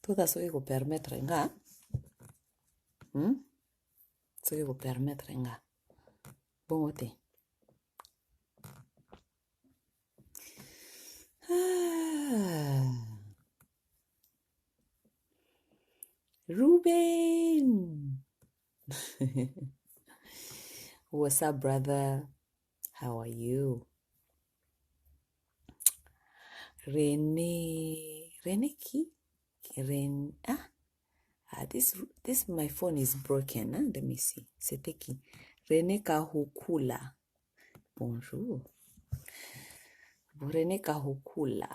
Tout ça, ce qui permettre, nga, ce qui permettre, nga. Bon, ok. Ah. Ruben! What's up, brother? How are you? Rene qui? This my phone is broken. Huh? Let me see. C'était qui? Rene Kahukula. Bonjour. Rene Kahukula.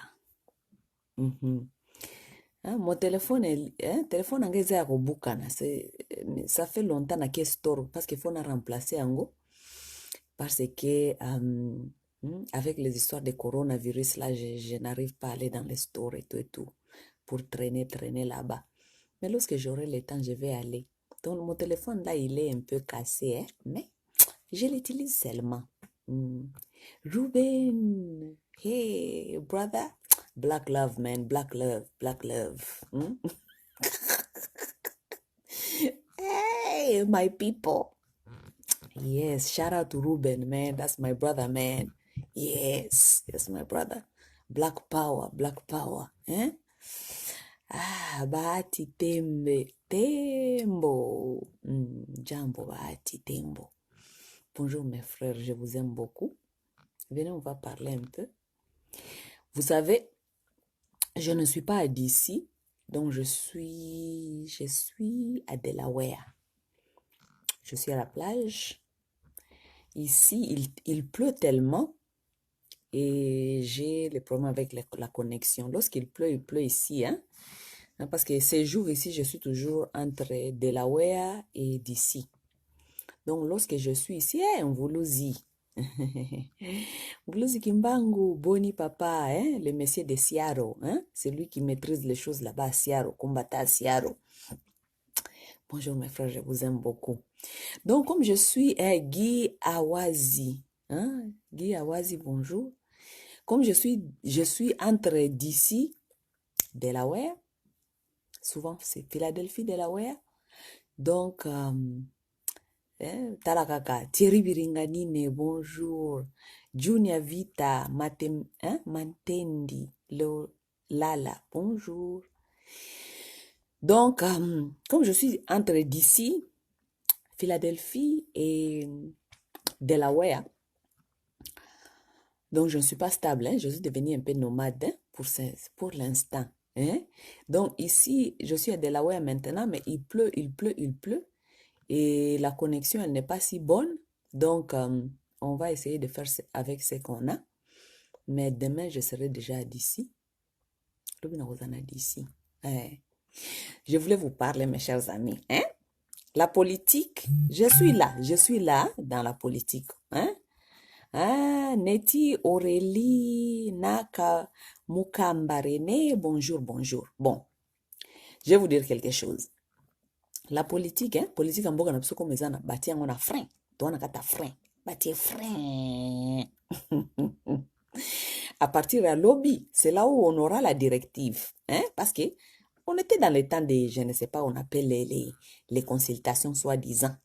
Mon téléphone téléphone angeza ya kobukana. Ça fait longtemps na ke store parce que faut na remplacer ango parce que avec les histoires de coronavirus là, je n'arrive pas à aller dans les stores et tout pour traîner là-bas. Mais lorsque j'aurai le temps, je vais aller. Donc mon téléphone là, il est un peu cassé, hein, mais je l'utilise seulement. Ruben, hey brother, black love man, black love. Hey my people. Yes, shout out to Ruben, man. That's my brother, man. Yes, my brother. Black power. Eh? Bahati Tembo. Jambo Bahati Tembo. Bonjour mes frères, je vous aime beaucoup. Venez, on va parler un peu. Vous savez, je ne suis pas à DC, donc je suis à Delaware. Je suis à la plage. Ici, il pleut tellement et j'ai les problèmes avec la connexion. Lorsqu'il pleut ici, hein, parce que ces jours ici, je suis toujours entre Delaware et DC. Donc, lorsque je suis ici, on vous le dit. Vuluzi Kimbangu, Boni Papa, hein, le monsieur de Seattle, hein, c'est lui qui maîtrise les choses là-bas à Seattle, combattant à Seattle. Bonjour mes frères, je vous aime beaucoup. Donc, comme je suis Guy Awazi, hein, Guy Awazi, bonjour. Comme je suis entre DC, Delaware, souvent c'est Philadelphie, Delaware. Donc, Talakaka, Thierry Biringanine, bonjour. Junior Vita, Mantendi, Lala, bonjour. Donc, comme je suis entre DC, Philadelphie et Delaware, donc je ne suis pas stable, hein, je suis devenue un peu nomade, hein, pour l'instant. Hein. Donc ici, je suis à Delaware maintenant, mais il pleut. Et la connexion, elle n'est pas si bonne. Donc, on va essayer de faire avec ce qu'on a. Mais demain, je serai déjà d'ici. Je voulais vous parler, mes chers amis. Hein? La politique, je suis là dans la politique. Hein? Ah, Neti Aurélie Naka Mukambarene, bonjour. Bon, je vais vous dire quelque chose. La politique, hein, politique en boga na biso comme ezana bati yango na frein. To na kata frein. Bati frein. À partir de lobby, c'est là où on aura la directive, hein, parce que on était dans les temps des, je ne sais pas, on appelle les consultations soi-disant.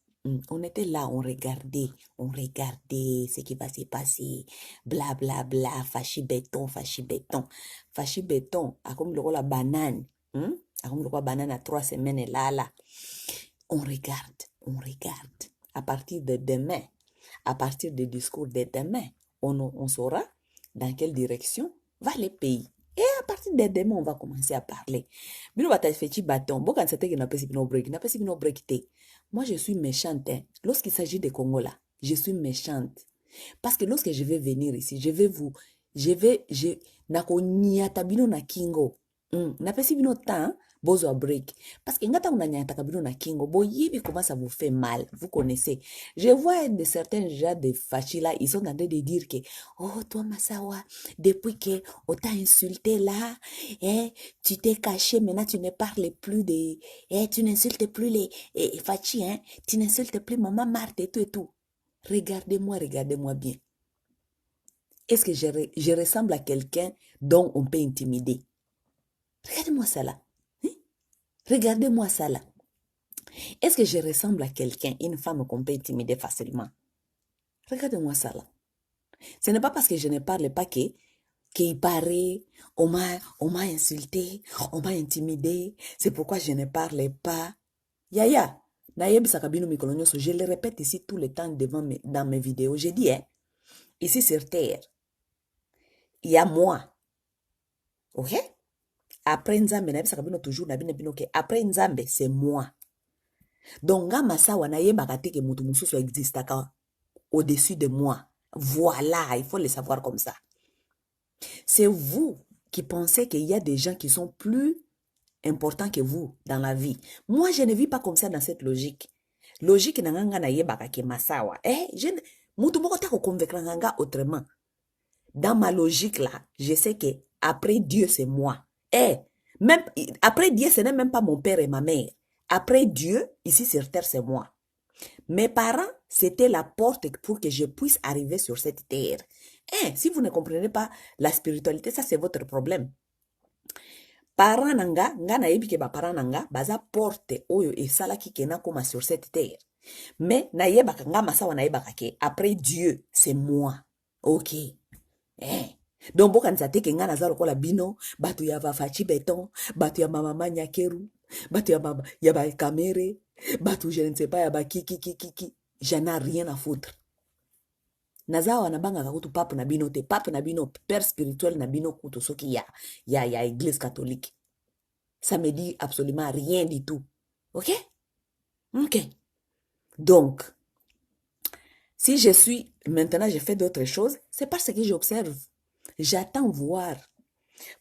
On était là, on regardait ce qui va se passer, bla bla bla, fachi béton, a comme le rôle la banane, a comme le rôle banane à 3 semaines là. On regarde. À partir de demain, à partir du discours de demain, on saura dans quelle direction va le pays. Et à partir de demain, on va commencer à parler. Moi, je suis méchante. Hein. Lorsqu'il s'agit des Congolais, je suis méchante. Parce que lorsque je vais venir ici, nako nyata bino na kingo. Napesi bino temps, bozo a break. Parce que ngata unanyata kabino na kingo, boyibi comment ça vous fait mal, vous connaissez. Je vois de certains gens de fachis là, ils sont en train de dire que, oh toi Massawa, depuis que on t'a insulté là, tu t'es caché, maintenant tu ne parles plus tu n'insultes plus les fachis, hein, tu n'insultes plus maman Marthe et tout. Regardez-moi bien. Est-ce que je ressemble à quelqu'un dont on peut intimider? Regardez-moi ça là. Hein? Regardez-moi ça là. Est-ce que je ressemble à quelqu'un, une femme qu'on peut intimider facilement? Regardez-moi ça là. Ce n'est pas parce que je ne parle pas qu'il paraît, on m'a insulté, on m'a intimidé, c'est pourquoi je ne parle pas. Yaya, je le répète ici tout le temps dans mes vidéos. J'ai dit, ici sur Terre, il y a moi. Ok? Après Nzambe, toujours, après Nzambe, c'est moi. Donc, nga masawa na yebaka te ke mutu mususu existaka au-dessus de moi. Voilà, il faut le savoir comme ça. C'est vous qui pensez qu'il y a des gens qui sont plus importants que vous dans la vie. Moi, je ne vis pas comme ça dans cette logique. Logique nanga na yebaka ke masawa. Mutu moko ta ko convaincre nga autrement. Dans ma logique là, je sais que après Dieu, c'est moi. Même après Dieu, ce n'est même pas mon père et ma mère. Après Dieu, ici sur terre, c'est moi. Mes parents, c'était la porte pour que je puisse arriver sur cette terre. Si vous ne comprenez pas la spiritualité, ça c'est votre problème. Parents nanga, nga na yebi ke ba parents nanga, baza porte oyo esalaki kena koma sur cette terre. Mais na yebaka nga masawa na yebaka ke après Dieu, c'est moi. Ok. Donc bokanisa te ke nga naza lokola bino, bato ya Fachi Beton, bato ya mama Nyakeru, bato ya ba Kamere, bato je ne sais pas ya ba kiki. J'en ai rien à foutre. Naza wana banga kutu pape na bino te, pape na bino, père spirituel na bino kutu soki ya église catholique. Ça me dit absolument rien du tout. Ok? Ok. Donc, si je suis, maintenant je fais d'autres choses, c'est parce que j'observe. J'attends voir.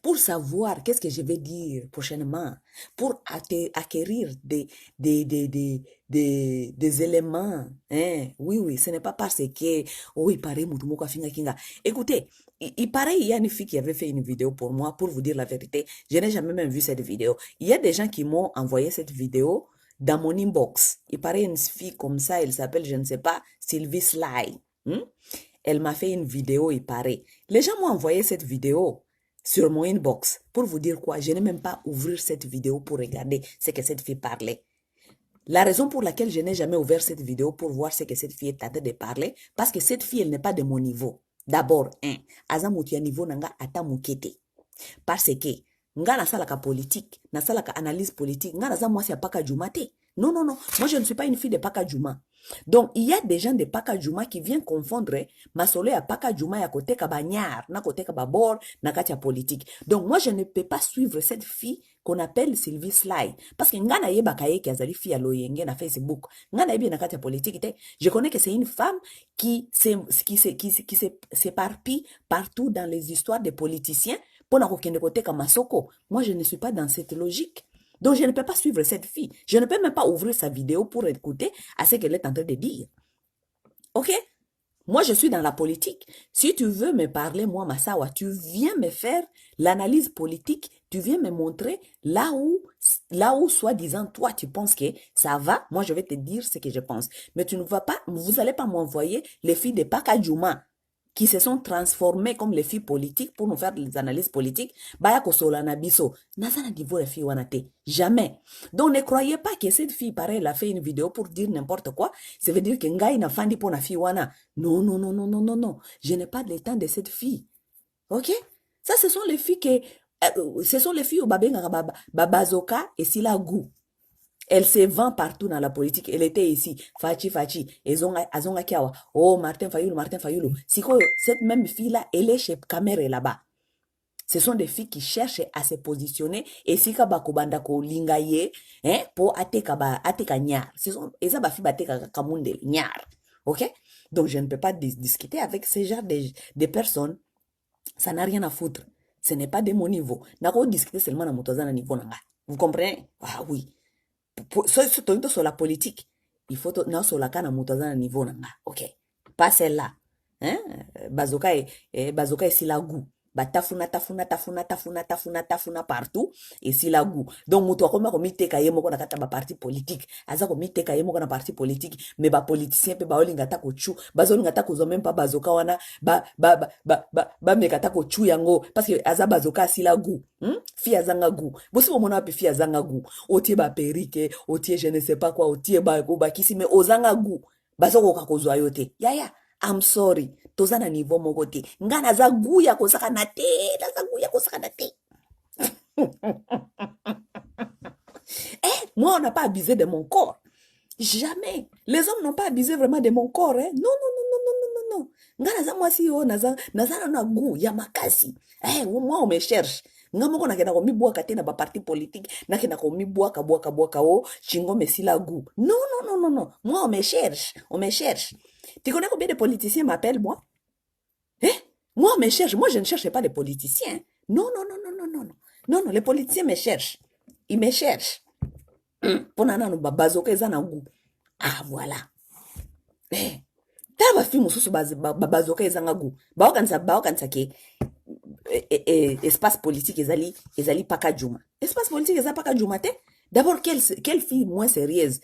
Pour savoir qu'est-ce que je vais dire prochainement. Pour acquérir des éléments. Oui, ce n'est pas parce que, il paraît, kinga. Écoutez, il paraît, il y a une fille qui avait fait une vidéo pour moi, pour vous dire la vérité. Je n'ai jamais même vu cette vidéo. Il y a des gens qui m'ont envoyé cette vidéo dans mon inbox. Il paraît une fille comme ça, elle s'appelle, je ne sais pas, Sylvie Sly. Elle m'a fait une vidéo, il paraît. Les gens m'ont envoyé cette vidéo sur mon inbox. Pour vous dire quoi, je n'ai même pas ouvert cette vidéo pour regarder ce que cette fille parlait. La raison pour laquelle je n'ai jamais ouvert cette vidéo pour voir ce que cette fille est en train de parler, parce que cette fille, elle n'est pas de mon niveau. D'abord, azamutia niveau nanga ata mukete. Parce que, nga nasalaka politique, nasalaka analyse politique, nga naza mwasi ya paka juma te. Non, moi je ne suis pas une fille de paka juma. Donc, il y a des gens de paka juma qui viennent confondre masolo ya paka juma ya kote kabanyar, na kote kababor, na katia politique. Donc, moi je ne peux pas suivre cette fille qu'on appelle Sylvie Sly. Parce que nga na yeba kaye ki azali fille ya loyenge na Facebook. Nga na yebi na katia politique te. Je connais que c'est une femme qui s'éparpille partout dans les histoires des politiciens. Moi, je ne suis pas dans cette logique. Donc, je ne peux pas suivre cette fille. Je ne peux même pas ouvrir sa vidéo pour écouter à ce qu'elle est en train de dire. Ok? Moi, je suis dans la politique. Si tu veux me parler, moi, Massawa, tu viens me faire l'analyse politique, tu viens me montrer là où soi-disant, toi, tu penses que ça va. Moi, je vais te dire ce que je pense. Mais tu ne vas pas, vous allez pas m'envoyer les filles de Pakajuma qui se sont transformées comme les filles politiques pour nous faire des analyses politiques. Baya kosola na biso. Nazana divo les filles wanate. Jamais. Donc ne croyez pas que cette fille, pareil, elle a fait une vidéo pour dire n'importe quoi. Ça veut dire que ngai na fandi pour na fille wana. Non. Je n'ai pas le temps de cette fille. Ok? Ça, ce sont les filles ce sont les filles au babenga babazoka et sila goût. Elle se vend partout dans la politique. Elle était ici. Fachi. Azonga Kiawa. Oh, Martin Fayoulou. Cette même fille-là, elle est chez Kamere là-bas. Ce sont des filles qui cherchent à se positionner. Et si kabakobanda ko lingaye, pour ateka nyar. Ce sont, eza ba filles bateka kamunde nyar. Ok? Donc, je ne peux pas discuter avec ce genre de personnes. Ça n'a rien à foutre. Ce n'est pas de mon niveau. Nako discuter seulement dans mon niveau nanga. Vous comprenez? Ah oui. Sur la politique, il faut sur la canne à niveau nanga. Ok, pas celle-là. Bazoka et Silagou. batafuna partout esila goût donc moto akoma komiteka ye moko na kati ya baparti politique aza komiteka ye moko na parti politique mais bapoliticien mpe baolinga ata kochu bazolinga ata kozwa meme mpa bazoka wana bameka ata kochu yango parce que aza bazoka asila goût fi azanga goût bosi bomona wapi fi azanga goût otie baperike otie je ne sais pas quoi otie bakisi mais ozanga goût bazokoka kozwa yo te yaya I'm sorry toza na niveau moko te nga naza goût ya kosakana te naza goût ya kosakana te moi on n'a pas abusé de mon corps jamais les hommes n'ont pas abusé vraiment de mon corps hein? Non nga naza mwasi yo naza na goût ya makasi moi on me cherche nga moko nakenda komibwaka te na baparti politique nakenda komibwaka bwaka o chingo mesila goût non moi on me cherche tu connais combien de politiciens m'appellent moi moi on me cherche moi je ne cherche pas les politiciens non les politiciens me cherchent ils me cherchent pona nanu bazoka eza na goût voilà tala bafi mosusu bazoka ezanga goût baokanisa ke espace politique ezali paka juma espace politique eza paka juma te d'abord quelle fille moins sérieuse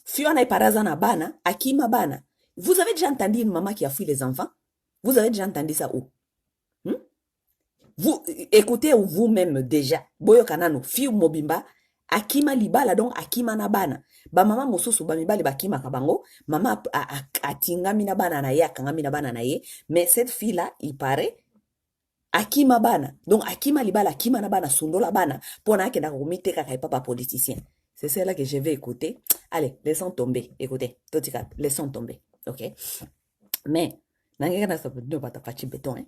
fille wana eparaza na bana akima bana vous avez déjà entendu une maman qui a fui les enfants vous avez déjà entendu ça où vous écoutez vous-même déjà boyoka nano fille mobimba akima libala donc akima na bana bamama mosusu bamibali bakimaka bango mama atingami na bana na ye akangami na bana na ye mais cette fille là il paraît akima bana donc akima libala akima na bana sundola bana pona akenda komiteka ka papa politicien c'est celle-là que je vais écouter allez laissons tomber écoutez totika laissons tomber ok mais nangeka na sababu bata fachi béton hein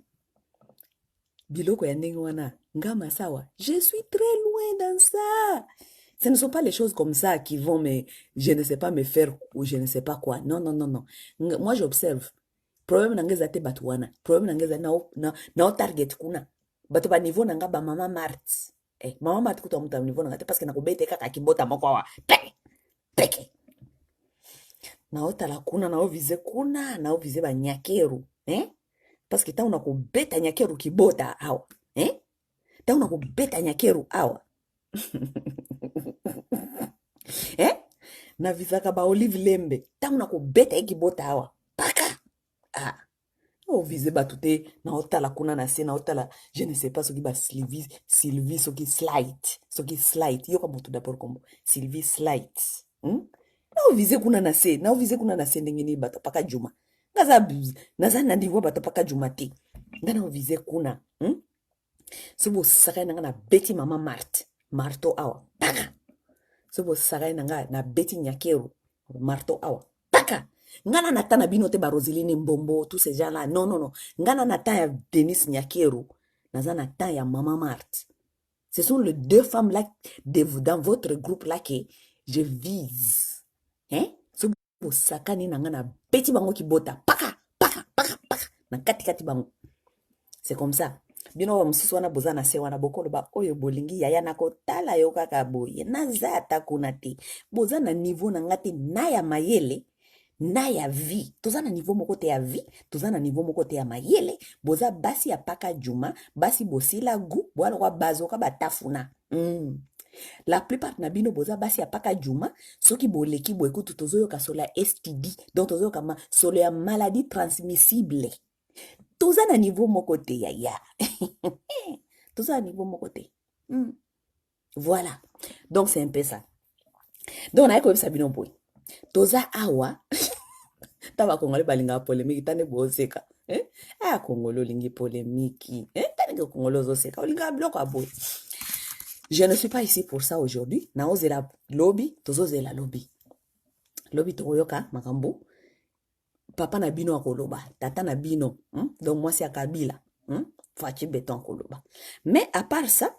biloko ya ndenge wana ngama sawa je suis très loin dans ça ce ne sont pas les choses comme ça qui vont je ne sais pas me faire ou je ne sais pas quoi non moi j'observe problème nangeza te batu wana problème nangeza na target kuna bato ba niveau nanga ba mama mart mama mart kuta muta niveau nanga te parce que nakobete kaka kibota moko wa peke na otala kuna na ovize kuna na ovize ba nyakeru parce que ta unakobeta nyakeru kibota awa ta unakobeta nyakeru awa na vizaka ba olive lembe ta unakobeta ekibota awa paka ovize batu te na otala kuna na se na otala je ne sais pas soki ba Sylvie soki slide yoka motu d'abord kombo Sylvie slide na ovize kuna na se ndenge ni bato paka juma naza na niveau bato paka juma te nga na ovize kuna so bosaka nanga na beti mama marto awa paka so bosaka nanga na beti nyakeru marto awa paka ngana nata na bino te ba Roseline Mbombo tous ces gens là non ngana nata ya Denis Nyakeru naza nata ya Mama Marthe ce sont les deux femmes là dans votre groupe là que je vise so bosakani nanga na beti bango ki bota paka na kati bango c'est comme ça bino msusu wana boza na se wana bokolo ba oyo bolingi yaya na kotala yo kaka boye naza ata kuna te boza na niveau na ngati na ya mayele na ya vie toza na niveau moko te ya vie toza na niveau moko te ya mayele boza basi ya paka juma basi bosila gu bwana kwa bazoka batafuna la plupart na bino boza basi ya paka juma soki boleki bo ekutu tozoyoka solo ya STD donc tozoyoka solo ya maladie transmissible toza na niveau moko te ya toza na niveau moko te voilà donc c'est un peu ça donc na ko sabino boy toza awa taba kongole balinga polémique tane bozeka kongolo lingi polémique tane kongolo zoseka olinga bloko aboy je ne suis pas ici pour ça aujourd'hui na ozela lobby tozozela lobby toyoka makambo papa na bino akoloba tata na bino donc moi c'est akabila fachi beton akoloba mais à part ça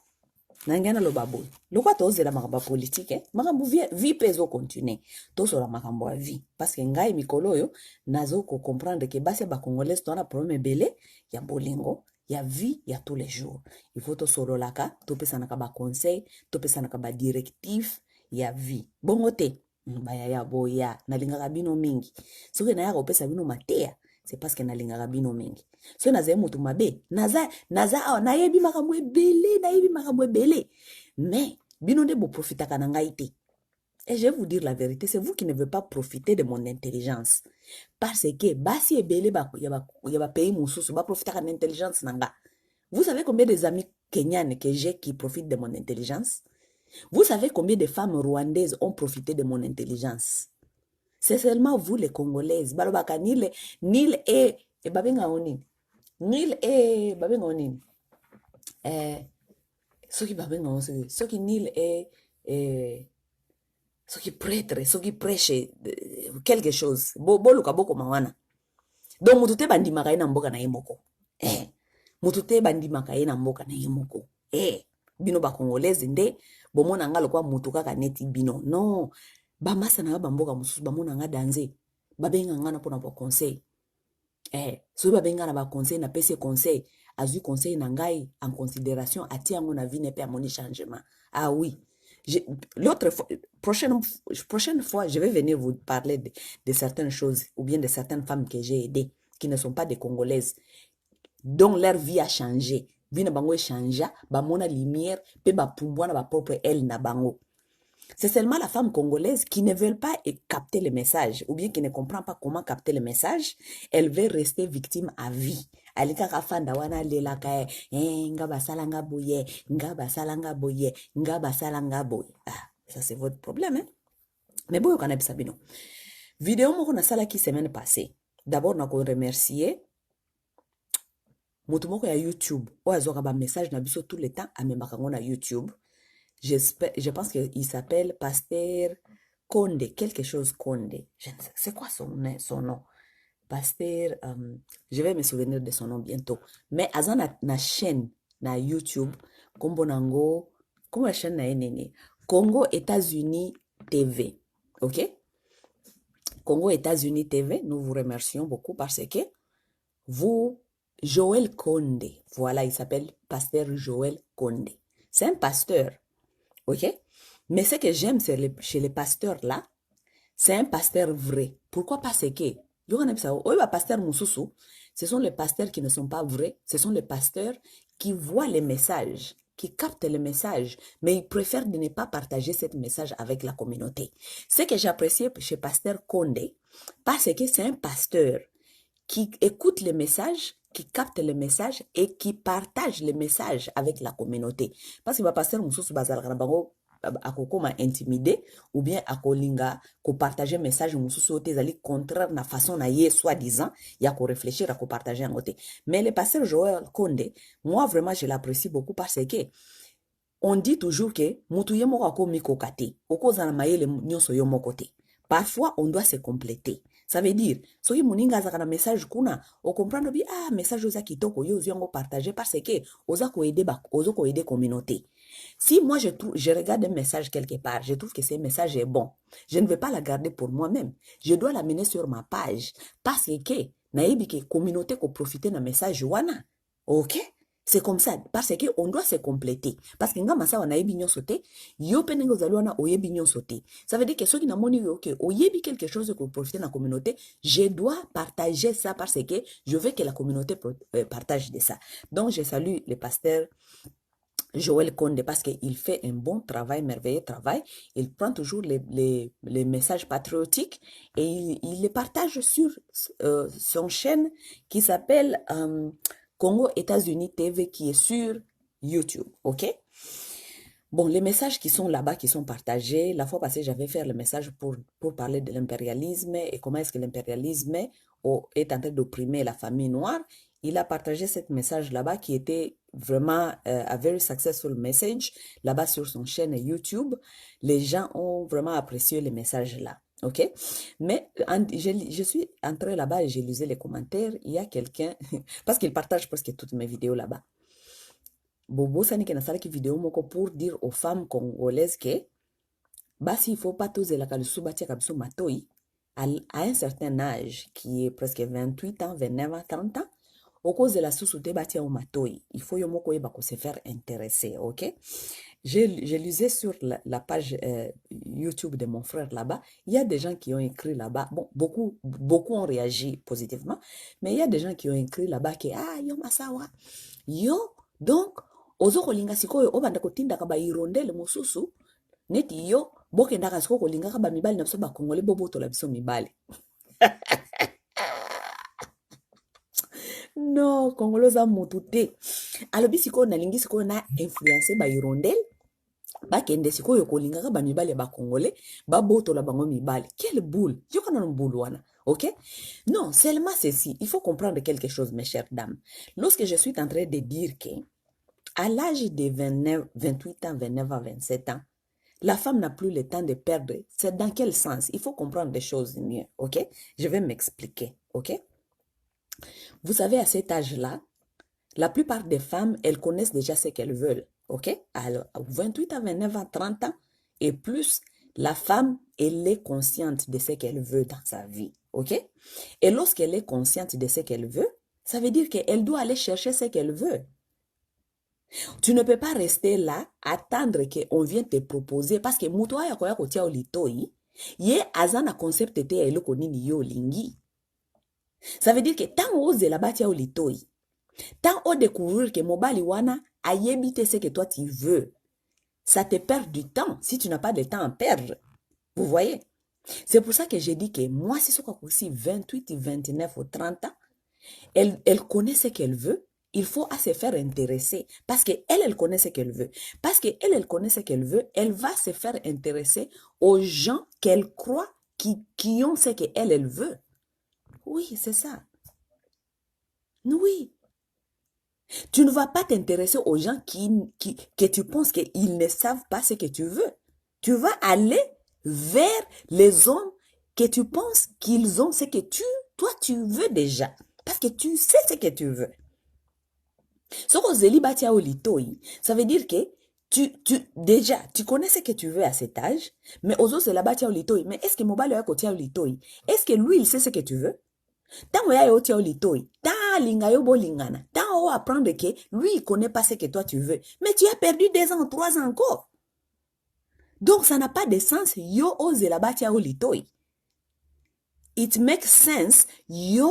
nangana loba boy lokwa tozela makambo politique makambo vie pezo continuer tosola makambo ya vie parce que ngai mikolo oyo nazo ko comprendre que basi ba congolais tona problème belé ya bolingo ya vie ya tous les jours il faut tosololaka topesanaka ba conseil topesanaka ba directif ya vie bongo te baya ya boya nalingaka bino mingi soki na ya kopesa bino mateya c'est parce que nalingaka bino mingi. So nazali mutu mabe, naza awa nayebi makambo ebele. Mais bino nde bo profitaka na ngai te. Et je vais vous dire la vérité, c'est vous qui ne voulez pas profiter de mon intelligence. Parce que basi ebele ba pays mususu ba profitaka na intelligence nanga. Vous savez combien des amis kenyanes que j'ai qui profitent de mon intelligence? Vous savez combien de femmes rwandaises ont profité de mon intelligence? C'est seulement vous les Congolaises. Balobaka Nil et babenga onini. Nil et babenga onini. Ceux qui babenga onini. Ceux qui Nil et ceux qui prêtres, ceux qui prêchent quelque chose. Boluka boko mawana. Donc mutute bandimaka ina mboka na yemoko. Mutute bandimaka ina mboka na yemoko. Bino ba Congolaise nde bomona nga lokwa mutuka kaneti bino. Non. Bamasa na bamboka mususu bamona nga danser. Babenga nga na pona ba conseil. So babenga na ba conseil na pese conseil. Azui conseil na ngai en considération ati yango na vie nepe amoni changement. Ah oui. L'autre fois, prochaine fois, je vais venir vous parler de certaines choses ou bien de certaines femmes que j'ai aidées qui ne sont pas des Congolaises, dont leur vie a changé. Vie na bango changé, ba mona lumière, pe ba pumbwa na ba propre elle na bango. C'est seulement la femme congolaise qui ne veut pas capter le message ou bien qui ne comprend pas comment capter le message. Elle veut rester victime à vie. Alika kafanda wana lelaka nga basalanga boye, nga basalanga boye, nga basalanga boye. Ah, ça c'est votre problème, hein? Mais boyo kana bisabino. Vidéo moko na sala ki semaine passée. D'abord na ko remercier mutu moko ya YouTube. O azoka ba message na biso tout le temps amemaka ngo na YouTube. Je pense qu'il s'appelle Pasteur Konde, quelque chose Konde. Je ne sais, c'est quoi son nom? Pasteur, je vais me souvenir de son nom bientôt. Mais à na chaîne na YouTube, Kombo Nango, comment la chaîne na nene? Congo États-Unis TV. Ok? Congo États-Unis TV, nous vous remercions beaucoup parce que vous, Joël Konde, voilà, il s'appelle Pasteur Joël Konde. C'est un pasteur. Ok? Mais ce que j'aime chez les pasteurs là, c'est un pasteur vrai. Pourquoi? Parce que, ce sont les pasteurs qui ne sont pas vrais, ce sont les pasteurs qui voient les messages, qui captent les messages, mais ils préfèrent de ne pas partager ce message avec la communauté. Ce que j'apprécie chez Pasteur Konde, parce que c'est un pasteur qui écoute les messages, qui capte les messages et qui partage les messages avec la communauté. Parce que le pasteur Moussous Bazal Ranabango akokoma intimidé ou bien akolinga ko partager message Moussous otezali contraire na façon na ye soi-disant ya ko réfléchir à ko partager en côté. Mais le pasteur Joël Konde, moi vraiment je l'apprécie beaucoup parce que on dit toujours que mutu ye moko akomi kokate okozana mayele nyonso yo moko te. Parfois on doit se compléter. Ça veut dire, si vous avez un message, vous comprenez que message kitoko yo yango partager parce que vous aider la communauté. Si moi je regarde un message quelque part, je trouve que ce message est bon, je ne vais pas la garder pour moi-même. Je dois l'amener sur ma page parce que naïbi que communauté ko profiter na message wana. OK? C'est comme ça, parce qu'on doit se compléter. Parce que nga masa wana yebi nyonso te, yo pe nengo zali wana oyebi nyonso te. Ça veut dire que ceux qui n'amoni yo que oyebi quelque chose pour profiter de la communauté, je dois partager ça parce que je veux que la communauté partage de ça. Donc je salue le pasteur Joël Konde parce qu'il fait un bon travail, merveilleux travail. Il prend toujours les messages patriotiques et il les partage sur son chaîne qui s'appelle Congo États-Unis TV qui est sur YouTube, ok? Bon, les messages qui sont là-bas, qui sont partagés, la fois passée, j'avais fait le message pour parler de l'impérialisme et comment est-ce que l'impérialisme est en train d'opprimer la famille noire. Il a partagé ce message là-bas qui était vraiment a very successful message là-bas sur son chaîne YouTube. Les gens ont vraiment apprécié le message là. Ok? Mais je suis entrée là-bas et j'ai lu les commentaires. Il y a quelqu'un, parce qu'il partage presque toutes mes vidéos là-bas. Bobo Sanike na salaki vidéo moko pour dire aux femmes congolaises que basi il faut pas tous la kalusu batia kabiso matoi à un certain âge qui est presque 28 ans, 29 ans, 30 ans. Au cause de la sous-souté batia au matoi, il faut yo moko yeba ko se faire intéresser, ok? Je lisais sur la page YouTube de mon frère là-bas, il y a des gens qui ont écrit là-bas, bon, beaucoup ont réagi positivement, mais il y a des gens qui ont écrit là-bas que, ah, yo masawa, yo, donc, ozo kolinga sikoyo, obanda kotinda kaba irondele mosusu, neti yo, bokendaka siko kolinga kaba mibali na biso ba kongole boboto la biso mibali. Non, kongolo za mutu te. Alobi sikoyo nalingi sikoyo na influencer ba irondele, bakende sikoyo kolingaka bamibali ya bakongole babotola bango mibali. Quelle boule! Yo kana no boule wana, ok? Non, seulement ceci, il faut comprendre quelque chose, mes chères dames. Lorsque je suis en train de dire que à l'âge de 28 ans, 29 ans, 27 ans, la femme n'a plus le temps de perdre. C'est dans quel sens? Il faut comprendre des choses mieux, ok? Je vais m'expliquer, ok? Vous savez, à cet âge-là, la plupart des femmes, elles connaissent déjà ce qu'elles veulent, ok? Alors, 28 à 29 à 30 ans et plus, la femme, elle est consciente de ce qu'elle veut dans sa vie, ok? Et lorsqu'elle est consciente de ce qu'elle veut, ça veut dire qu'elle doit aller chercher ce qu'elle veut. Tu ne peux pas rester là, attendre qu'on vienne te proposer, parce que mutoa ya koya kotia olitoi, ye azana concept te ya eloko nini yo lingi. Ça veut dire que tant ose la batia olitoi, tant au découvrir que mobali wana ayebite ce que toi tu veux, ça te perd du temps si tu n'as pas de temps à perdre. Vous voyez? C'est pour ça que j'ai dit que moi, si c'est aussi 28, 29 ou 30 ans, elle connaît ce qu'elle veut. Il faut à se faire intéresser parce qu'elle, elle connaît ce qu'elle veut. Parce qu'elle, elle connaît ce qu'elle veut, elle va se faire intéresser aux gens qu'elle croit qui ont ce qu'elle, elle veut. Oui, c'est ça. Oui. Tu ne vas pas t'intéresser aux gens que tu penses qu'ils ne savent pas ce que tu veux. Tu vas aller vers les hommes que tu penses qu'ils ont ce que toi, tu veux déjà. Parce que tu sais ce que tu veux. Ça veut dire que déjà, tu connais ce que tu veux à cet âge, mais aux autres, mais est-ce que mobile est-ce que lui, il sait ce que tu veux? Tant ya yo tia olitoi, tant linga yo bolingana, tant o apprendre que lui il connaît pas ce que toi tu veux, mais tu as perdu 2 ans, 3 ans encore. Donc ça n'a pas de sens yo ose la batia olitoi. It makes sense yo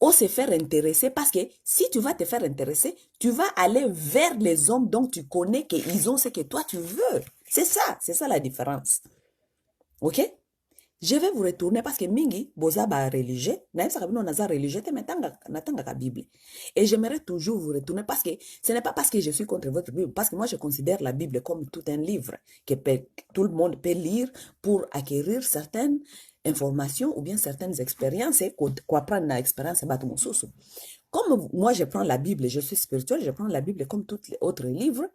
o se faire intéresser parce que si tu vas te faire intéresser, tu vas aller vers les hommes dont tu connais qu'ils ont ce que toi tu veux. C'est ça la différence. Ok? Je vais vous retourner parce que mingi boza ba religieux na ça kabino naza religieux te metanga natanga ka Bible et j'aimerais toujours vous retourner parce que ce n'est pas parce que je suis contre votre Bible, parce que moi je considère la Bible comme tout un livre que tout le monde peut lire pour acquérir certaines informations ou bien certaines expériences et quoi prendre l'expérience bat mon source. Comme moi je prends la Bible, je suis spirituel, je prends la Bible comme tous les autres livres,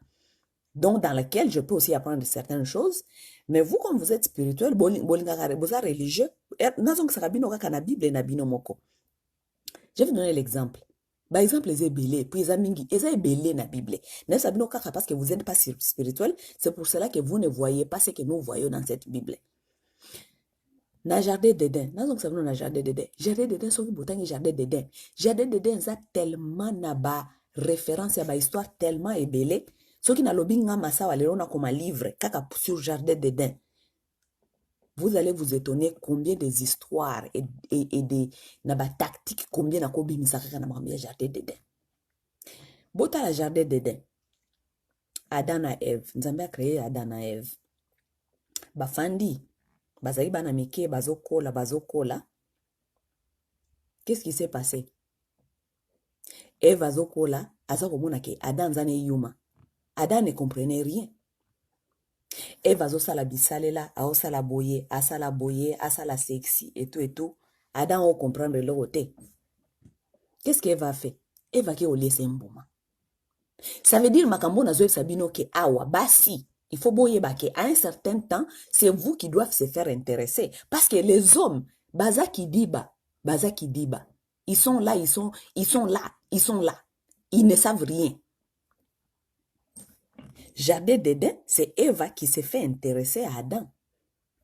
donc dans lequel je peux aussi apprendre certaines choses. Mais vous, comme vous êtes spirituel, vous êtes religieux, je vais vous donner l'exemple. Par exemple, les ébélés, puis les amingi, les ébélés na Bible. Parce que vous n'êtes pas spirituel, c'est pour cela que vous ne voyez pas ce que nous voyons dans cette Bible. Na jardin d'Éden, na jardin d'Éden. Jardin d'Éden, sauf que jardin d'Éden. Jardin d'Éden, ça tellement na ba référence à ba histoire tellement ébélée. Ce qui n'a lobby nga masawa leona comme un livre, kaka sur jardin d'Éden. Vous allez vous étonner combien des histoires et des naba tactiques, combien na kobi misaka na mambia jardin d'Éden. Bota la jardin d'Éden. Adam et Ève, Nzambe a créé Adam et Ève. Bafandi, bazali bana mike, bazokola. Qu'est-ce qui s'est passé? Ève azokola, azakomona ke Adam zane yuma. Adam ne comprenait rien. Eve azosala bisalela, aosala boye, asala sexy et tout. Adam o comprendre le côté. Qu'est-ce qu'Eve a fait? Eve a au laisser mboma. Ça veut dire makambo na zoe sabino ke awa basi. Il faut boye bake à un certain temps, c'est vous qui doivent se faire intéresser parce que les hommes baza kidiba, ils sont là. Ils ne savent rien. Jardin d'Éden, c'est Eva qui s'est fait intéresser à Adam.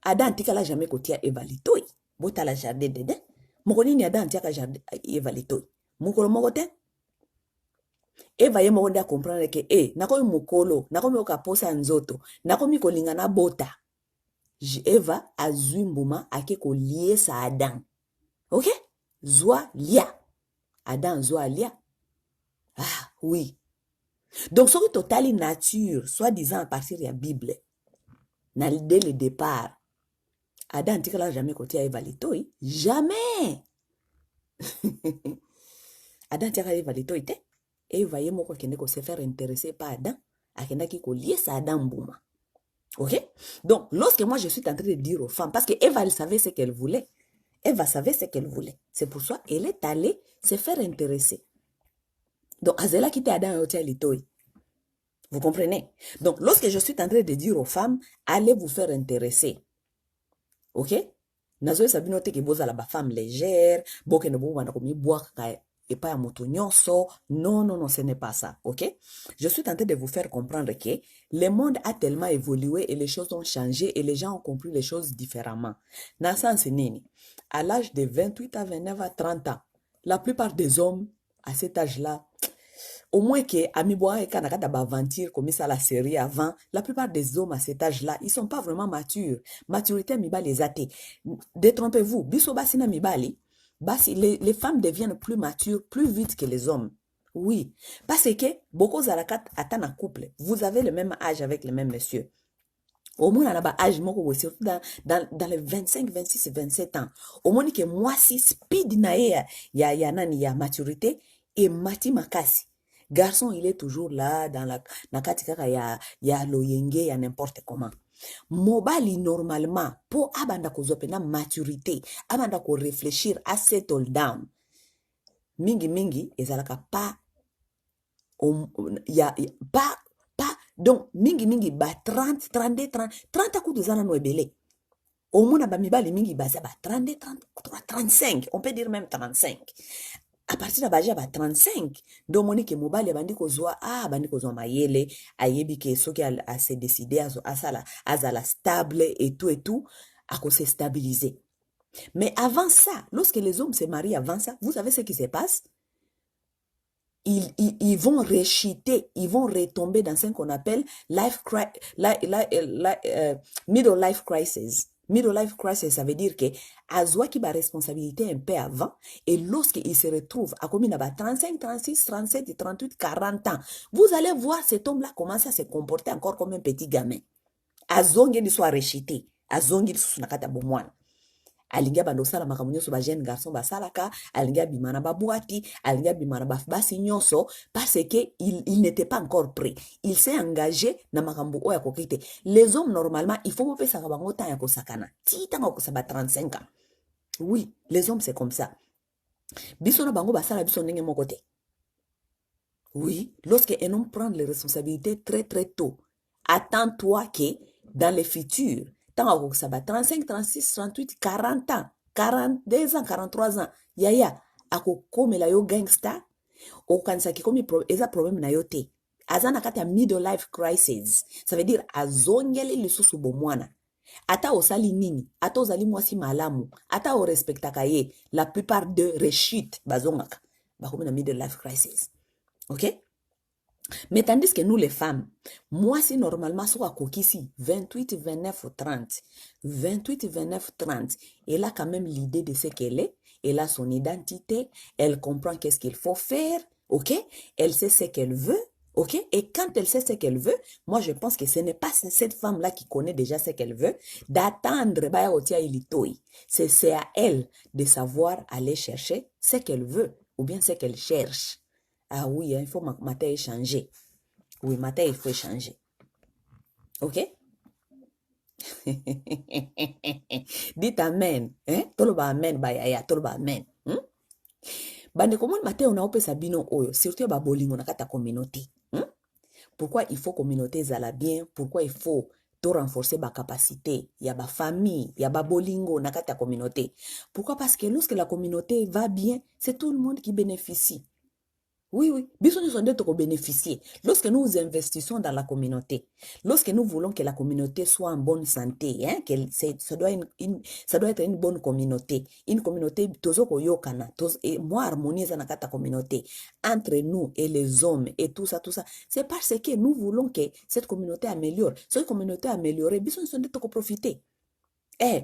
Adam tikala jamais kotia Eva litoi. Bota la jardin d'Éden. Mokoni ni Adam tiaka jardin Eva litoi. Mokolo mokote. Eva ye moko nde comprendre que nakomi mokolo nakomi okaposa nzoto nakomi kolinga na bota. Eva azwi mbuma ake koliesa Adam. Ok? Zwa lia. Adam zwa lia. Ah oui. Donc, ce que totali nature, soi-disant à partir de la Bible, dès le départ, Adam n'a jamais côté à Eva litoi. Jamais. Adam n'a Eva litoi te. Eva ye moko kende ko se faire intéresser par Adam, akenda ki ko lier sa Adam bouma. Ok? Donc, lorsque moi je suis en train de dire aux femmes, parce que Eva elle savait ce qu'elle voulait. Eva savait ce qu'elle voulait. C'est pour ça qu'elle est allée se faire intéresser. Donc, Azela qui était Adam et Otia litoi. Vous comprenez? Donc, lorsque je suis en train de dire aux femmes, allez vous faire intéresser. Ok? Nazo sabino te ke boza la ba femme légère, boke no bo wana komi boire et pas à motonyoso. Non, non, non, ce n'est pas ça. Ok? Je suis tenté de vous faire comprendre que le monde a tellement évolué et les choses ont changé et les gens ont compris les choses différemment. Dans ce sens, nini, à l'âge de 28 à 29 à 30 ans, la plupart des hommes à cet âge-là, au moins que Amiboa et Kanaka d'aventure comme ça la série avant, la plupart des hommes à cet âge-là, ils sont pas vraiment matures. Maturité miba les athées. Détrompez-vous, biso basina mibali, basi les femmes deviennent plus matures plus vite que les hommes. Oui, parce que beaucoup zalakat attendent un couple. Vous avez le même âge avec le même monsieur. Au moins, on a âge, surtout dans les 25, 26, 27 ans. Au moins, que moi, si speed na ya maturité et mati makasi. Garçon, il est toujours là dans la katikaka ya loyenge, ya n'importe comment. Mobali, normalement, pour abanda ko zopena maturité, abanda ko réfléchir à settle down. Mingi, ezalaka pas, pas, donc, mingi, ba 30, 32, 30 à coup de zana no ebele. Au moins, ba mibali mingi, ba 32, 33, 35, on peut dire même 35. À partir de baja ba 35 donc monique mobile bandi kozwa bandi kozwa mayele ayebi ke soki a se décider à la stable et tout à se stabiliser. Mais avant ça, lorsque les hommes se marient avant ça, vous savez ce qui se passe? Ils vont réchiter, ils vont retomber dans ce qu'on appelle middle life crisis. Middle life crisis, ça veut dire que Azwa qui a responsabilité un peu avant, et lorsqu'il se retrouve à combien 35, 36, 37, 38, 40 ans, vous allez voir cet homme-là commencer à se comporter encore comme un petit gamin. Azongi il soit réchité, Azongi il soit nakata bomwana. Alinga bandosala makamunyo so ba jeune garçon basalaka, alinga bimana ba boati, alinga bimana ba basi nyonso parce que il n'était pas encore prêt. Il s'est engagé na makambo oya kokite. Les hommes normalement, il faut pas ça bango temps ya kosakana. Ti tanga ko saba 35 ans. Oui, les hommes c'est comme ça. Biso na bango basala biso ndenge moko te. Oui, lorsque un homme prend les responsabilités très très tôt, attends-toi que dans le futur, tant que ça va 35, 36, 38, 40 ans, 42 ans, 43 ans, yaya, ako comme la yo gangsta, o kanisa ki komi eza problème na yo te. Azana kati ya middle life crisis. Ça veut dire azongeli lisusu bomwana. Ata osali nini, ata ozali mwasi malamu, ata o respectaka ye, la plupart de rechute bazongaka. Bakomi na middle life crisis. Ok? Mais tandis que nous les femmes, moi si normalement soit ici 28, 29 ou 30, 28, 29, 30, elle a quand même l'idée de ce qu'elle est, elle a son identité, elle comprend qu'est-ce qu'il faut faire, ok? Elle sait ce qu'elle veut, ok? Et quand elle sait ce qu'elle veut, moi je pense que ce n'est pas cette femme-là qui connaît déjà ce qu'elle veut, d'attendre, c'est à elle de savoir aller chercher ce qu'elle veut, ou bien ce qu'elle cherche. Ah oui, il faut matin changer. Oui, matin, il faut changer. Ok? Dites amen. Hein? Toloba amen, bayaya, toloba amen. Bande comment matin on a opé sabino oyo, surtout ba bolingo na kata communauté. Pourquoi il faut communauté zala bien? Pourquoi il faut to renforcer ba capacité? Il y a ba famille, il y a ba bolingo na kata communauté. Pourquoi? Parce que lorsque la communauté va bien, c'est tout le monde qui bénéficie. Oui, oui. Biso nous sommes bénéficier. Lorsque nous investissons dans la communauté, lorsque nous voulons que la communauté soit en bonne santé, hein, ça doit, ça doit être une bonne communauté. Une communauté, tozoko yokana, et moi harmoniser dans la communauté, entre nous et les hommes et tout ça, tout ça. C'est parce que nous voulons que cette communauté améliore. Cette communauté améliorée, biso nous sommes profiter.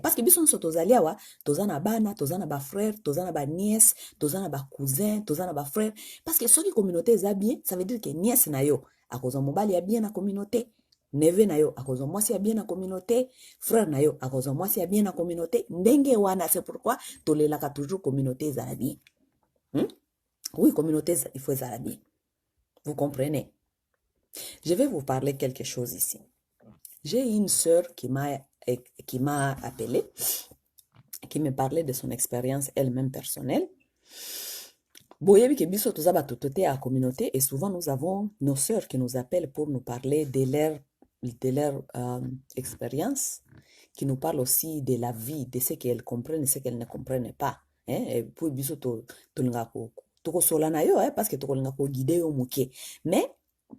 Parce que biso nyonso tozali awa toza na bana toza na bafrère toza na banièce toza na bacousin toza na bafrère parce que soki communauté eza bien ça veut dire que nièce na yo akozwa mobali ya bien na communauté neve na yo akozwa mwasi ya bien na communauté frère na yo akozwa mwasi ya bien na communauté ndenge wana c'est pourquoi tolelaka toujours communauté ezala bien oui communauté il faut ezala bien vous comprenez je vais vous parler quelque chose ici j'ai une sœur qui m'a appelé, qui me parlait de son expérience elle-même personnelle. Boyebi ke biso toza batotote à communauté et souvent nous avons nos sœurs qui nous appellent pour nous parler de leur expérience, qui nous parlent aussi de la vie, de ce qu'elles comprennent et ce qu'elles ne comprennent pas. Et puis biso tolinga ko sola na yo parce que tolinga ko guider yo muke. Mais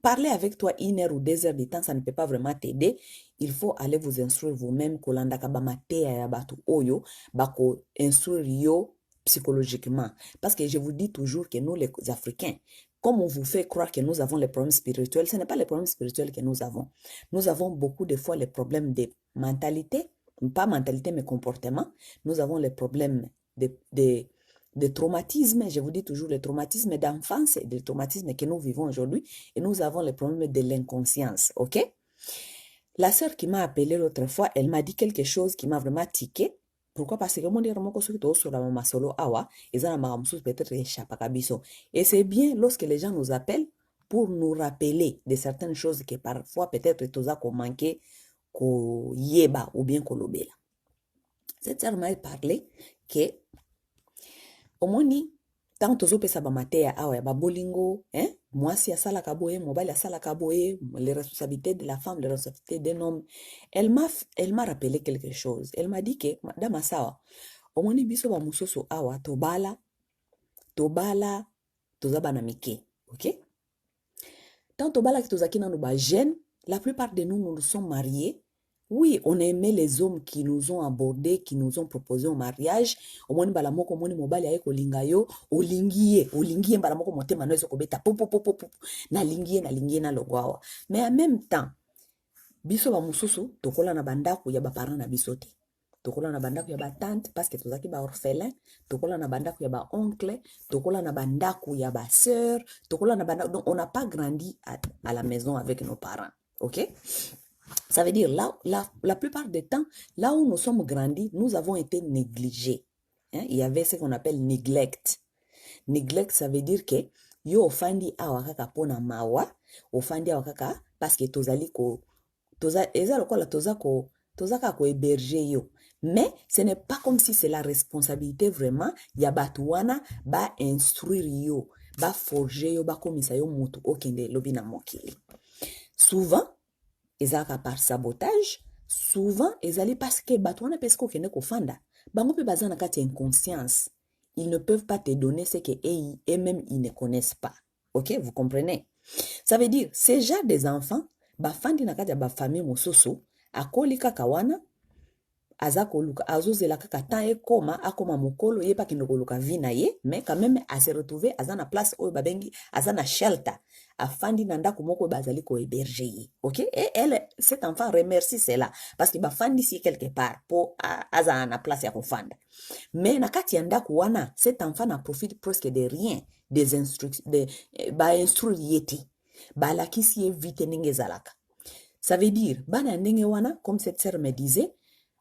parler avec toi 1 heure ou 2 heures de temps, ça ne peut pas vraiment t'aider. Il faut aller vous instruire vous-même. Kolanda kabama teya ya batu oyo, bako instruire yo psychologiquement. Parce que je vous dis toujours que nous, les Africains, comme on vous fait croire que nous avons les problèmes spirituels, ce n'est pas les problèmes spirituels que nous avons. Nous avons beaucoup de fois les problèmes de mentalité, pas mentalité, mais comportement. Nous avons les problèmes de traumatisme, je vous dis toujours les traumatismes d'enfance et des traumatismes que nous vivons aujourd'hui, et nous avons les problèmes de l'inconscience, ok? La sœur qui m'a appelé l'autre fois, elle m'a dit quelque chose qui m'a vraiment tiqué. Pourquoi? Parce que mon dire mon sur la mama solo awa, ils ont ma peut-être échappé kabiso. Et c'est bien lorsque les gens nous appellent pour nous rappeler de certaines choses que parfois peut-être toza ko manqué, ko yeba ou bien ko lobela. Cette sœur m'a parlé que omoni tant tozopesa bamateya awa ya babolingo mwasi asalaka boye mobali asalaka boye les responsabilités de la femme les responsabilités d'un homme elle m'a rappelé quelque chose elle m'a dit que madame sawa omoni biso bamosusu awa tobala toza bana mike ok tant tobala ki tozaki nanu bajeune la plupart de nous nous sommes mariés. Oui, on aimait les hommes qui nous ont abordés, qui nous ont proposé un mariage. Omoni balamoko omoni mobali aye kolinga yo, olingiye balamoko motema no ezokobeta popo na lingiye na logwawa. Mais en même temps, biso ba mususu tokola na bandako ya ba parents na biso te. Tokola na bandako ya ba tante parce que tozaki ba orphelin, tokola na bandako ya ba oncle, tokola na bandako ya ba sœur, tokola na bandako. Donc on n'a pas grandi à la maison avec nos parents. OK? Ça veut dire, la plupart du temps, là où nous sommes grandis, nous avons été négligés. Il y avait ce qu'on appelle neglect. Neglect, ça veut dire que yo ofandi awa kaka pona mawa, ofandi awa kaka parce que tozali ko eza lokola toza ka ko héberger yo. Mais ce n'est pas comme si c'est la responsabilité vraiment ya batu wana ba instruire yo, ba forger yo, ba komisa yo mutu okende lobi na mokili. Souvent ezaka par sabotage, souvent ezali parce que batwana pesko kende kofanda bango pe bazana kati inconscience, ils ne peuvent pas te donner ce que eux-mêmes ils ne connaissent pas. OK, vous comprenez? Ça veut dire ces gens des enfants bafandi na kati ya ba famille mosusu akoli kaka wana aza koluka azozela kaka temps ekoma akoma mokolo ye pa kende koluka vie na ye, mais quand même a se retrouver aza na place oyo babengi aza na shelter afandi na ndako moko bazali ko héberger ye. OK, et elle cet enfant remercie cela parce que bafandi si quelque part pour aza na place ya kofanda. Mais na kati ya ndako wana cet enfant na profite presque de rien des instructions ba instruire yeti balakisi ye vite ndenge ezalaka. Ça veut dire bana ndenge wana comme cette sœur me disait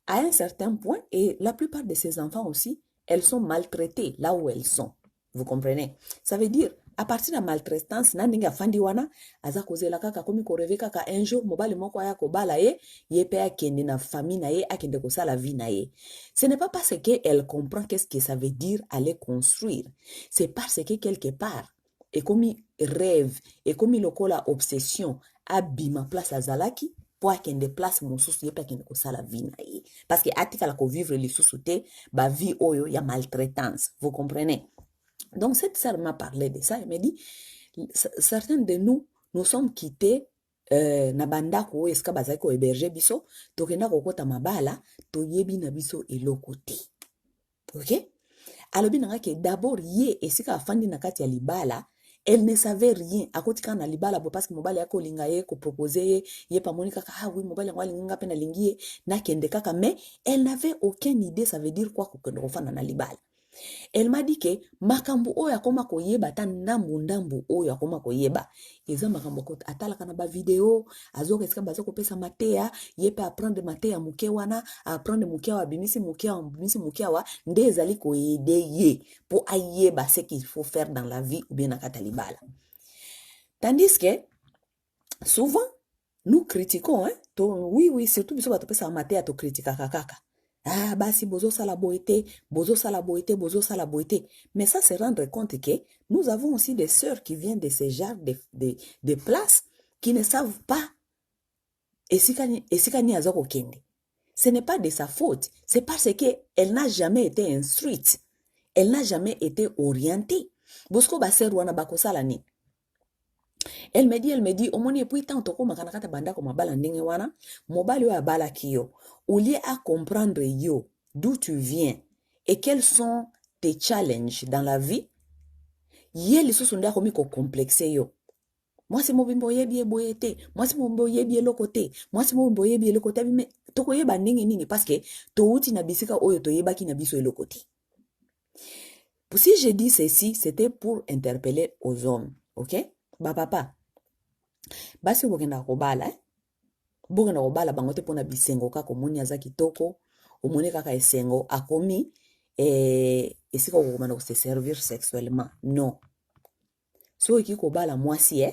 à un certain point, et la plupart de ces enfants aussi, elles sont maltraitées là où elles sont. Vous comprenez? Ça veut dire, à partir de la maltraitance, nandinga fandi wana, aza kozela kaka komi koreve kaka un jour, mobali moko aya kobala ye pe akende na famille na ye, akende kosa la vie na ye. Ce n'est pas parce qu'elle comprend qu'est-ce que ça veut dire aller construire. C'est parce que quelque part, et comme rêve, et comme lokola obsession, abima place azalaki, pour akende place mosusu ye pe akende kosala vie na ye parce que atikala ko vivre lisusu te ba vie oyo ya maltraitance, vous comprenez? Donc cette sœur m'a parlé de ça, elle me dit certains de nous, nous sommes quittés na bandako oyo esika bazali kohéberge biso tokenda kokota mabala toyebi na biso eloko te. Ok? Alobi nanga ke d'abord ye esika afandi na kati ya libala, elle ne savait rien. Akoti kana na libala bo parce que mobali yako linga ye ko proposer ye pamoni kaka ah oui mobali yango alinga pe na lingi ye na kende kaka, mais elle n'avait aucune idée ça veut dire quoi kokende kofanda na libala. Elle m'a dit que makambo oyo akoma koyeba ta ndambu oyo akoma koyeba eza makambo ko atalaka na ba video azo esika bazo kopesa mateya ye pe apprendre mateya muke wana apprendre muke wa bimisi muke wa nde ezali ko aider ye pour ayeba ce qu'il faut faire dans la vie ou bien na kata libala. Tandis que souvent nous critiquons oui surtout biso bato pesa mateya to critica kaka. Ah, basi bozo sala boité. Mais ça, c'est rendre compte que nous avons aussi des sœurs qui viennent de ces genres de places qui ne savent pas. Et si kani azoko kende. Ce n'est pas de sa faute. C'est parce qu'elle n'a jamais été instruite. Elle n'a jamais été orientée. Bosko baser wana bako sala ni. Elle me dit, omoni et puis tant toko makanakata banda ko mabala ndenge wana, mobali wa bala kiyo. Au lieu à comprendre yo, d'où tu viens et quels sont tes challenges dans la vie, yé li susunda komi ko complexé yo. Moi c'est mobimbo yebi boyete, moi c'est mobimbo yebi lokote, moi c'est mobimbo yebi lokote, mais toko yeba ndenge nini parce que to uti na bisika oyo to yeba ki na biso lokote. Si j'ai dit ceci, c'était pour interpeller aux hommes, ok? Ba papa, basi bokenda kobala, bokenda kobala bangote pona bisengo kaka omoni aza kitoko, omoni kaka esengo akomi esika okomanda se servir sexuellement. Non. So eki kobala mwasi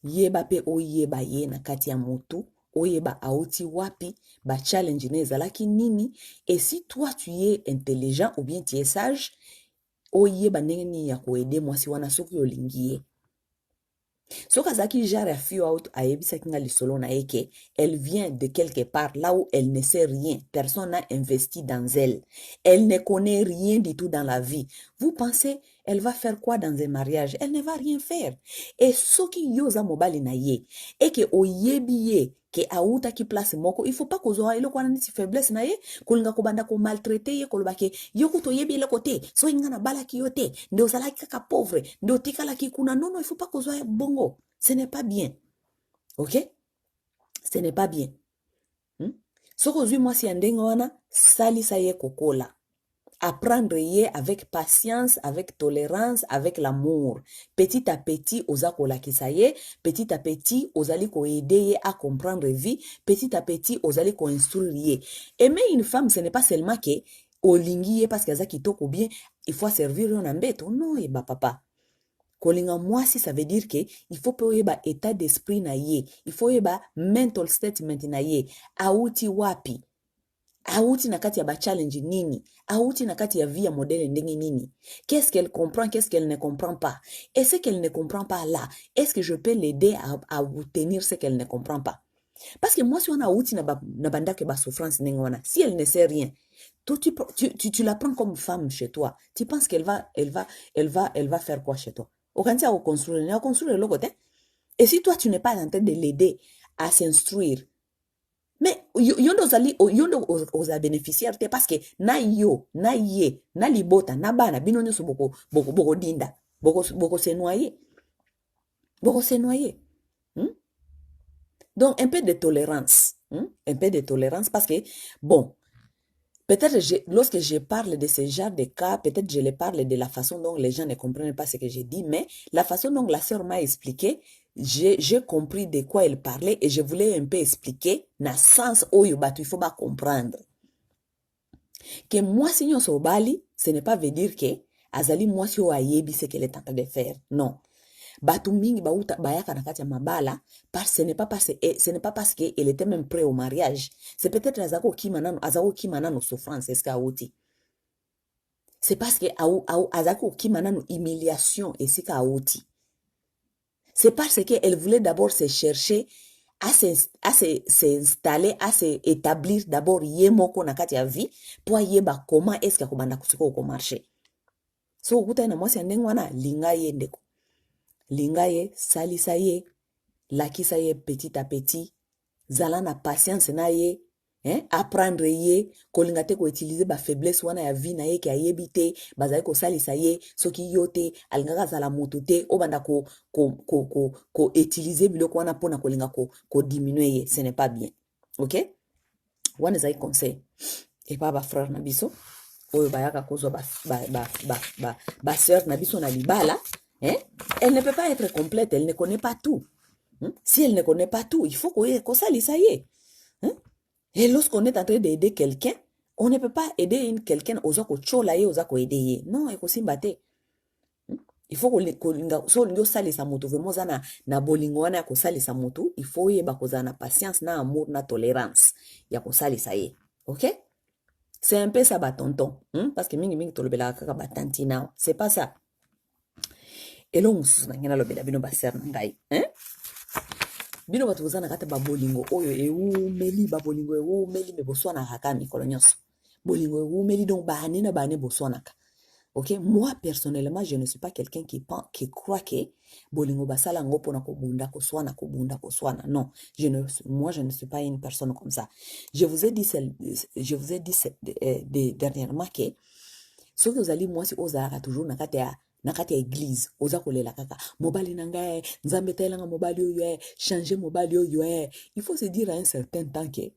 yeba pe oyeba ye na kati ya mutu, oyeba auti wapi, ba challenge ne ezalaki nini, et si toi tu es intelligent ou bien tu es sage, oyeba ndenge nini ya koede mwasi wana soki olingi ye. So kazaki jare fio out ayebisa kinga lisolo na eke, elle vient de quelque part là où elle ne sait rien. Personne n'a investi dans elle. Elle ne connaît rien du tout dans la vie. Vous pensez, elle va faire quoi dans un mariage? Elle ne va rien faire. Et ce qui yoza mobali na ye, et que oyebi ye, que auta ki place moko, il faut pas que zoa ilo kwa nisi faiblesse na ye, kulinga kubanda ko maltraiter ye, kolobake, yoku to yebi ile kote, so inga na bala ki yote, nde ozala kaka pauvre, nde otika la ki kuna, non, il faut pas que zoa bongo. Ce n'est pas bien. Ok? Ce n'est pas bien. Soko zui mwasi ya ndenge wana, salisa ye kokola. Apprendre ye avec patience, avec tolérance, avec l'amour. Petit à petit, oza kolakisa ye, petit à petit, ozali ko aider ye à comprendre vie, petit à petit, ozali ko instruire ye. Aimer une femme, ce n'est pas seulement que olingi ye parce que aza kitoko bien, il faut servir yon ambeto. Non, eba papa. Kolinga mwasi, ça veut dire que il faut pas yeba état d'esprit na ye, il faut yeba mental statement na ye, auti wapi. Auti na kati ya ba challenge nini, auti na kati ya vie ya modèle ndenge nini. Qu'est-ce qu'elle comprend, qu'est-ce qu'elle ne comprend pas? Et ce qu'elle ne comprend pas là, est-ce que je peux l'aider à obtenir ce qu'elle ne comprend pas? Parce que moi si on a outi na banda ke ba souffrance ndenge wana, si elle ne sait rien, tu la prends comme femme chez toi. Tu penses qu'elle va faire quoi chez toi? Okanti a construire le côté. Et si toi tu n'es pas en train de l'aider à s'instruire, mais yondo oza bénéficiaire te parce que na yo, na ye, na libota, na bana, bino nyoso boko dinda, boko se noyer. Boko se noyer. Donc un peu de tolérance. Un peu de tolérance parce que, bon, peut-être lorsque je parle de ce genre de cas, peut-être je les parle de la façon dont les gens ne comprennent pas ce que j'ai dit, mais la façon dont la sœur m'a expliqué, j'ai compris de quoi elle parlait et je voulais un peu expliquer na sens oyo batu il faut pas comprendre. Que moi si nyon so bali, ce n'est pas veut dire que azali moi si o ayebi ce qu'elle est en train de faire. Non. Batu mingi bauta bayaka na kati ya mabala, ce n'est pas parce qu'elle était même prêt au mariage. C'est peut-être azako kimanano souffrance eska auti. C'est parce que azako kimanano humiliation esika auti. C'est parce qu'elle voulait d'abord se chercher à s'installer, à s'établir d'abord yemoko na kati ya vie pour yeba comment est-ce que komanda kusiko ko marcher. So ukuta na mwasi ndenge wana linga yendeko. linga ye, salisa ye, lakisa ye petit à petit, zala na patience na ye, apprendre ye, kolinga te ko utiliser ba faiblesse wana ya vie na ye ki ayebi te, bazali ko salisa ye, soki yo te, alingaka zala moto te, obanda ko utiliser biloko wana pona kolinga ko diminuer ye, ce n'est pas bien. OK? Wana ezali conseil. Et pas ba frère na biso, oyo bayaka kozwa ba sœur na biso na libala, elle ne peut pas être complète, elle ne connaît pas tout. Si elle ne connaît pas tout, il faut qu'on salisa ye. Et lorsqu'on est en train d'aider quelqu'un, on ne peut pas aider quelqu'un aux autres cholaye aux autres aider. Non, ekosimbate. Il faut qu'on so salisa moto vraiment na na bolingo wana ko salisa moto, il faut yeba kozana patience na amour na tolérance ya ko salisa ye. OK? C'est un peu ça ba tonton, parce que mingi tolobela kaka ba tanti na, c'est pas ça. Et là on se ngena lobela bino ba ser ngai, bino bato kozana kata ba bolingo oyo meli ba bolingo meli me boswana kaka mikolo nyonso. Bolingo meli donc ba na ba ne boswana ka. OK, moi personnellement je ne suis pas quelqu'un qui croit que bolingo basala ngo pona ko bunda non, moi je ne suis pas une personne comme ça. Je vous ai dit dernièrement que ce que vous allez moi si ozara toujours na kati ya église oza kolela kaka mobali nanga nzambe telanga mobali oyo changer mobali oyo il faut se dire à un certain temps que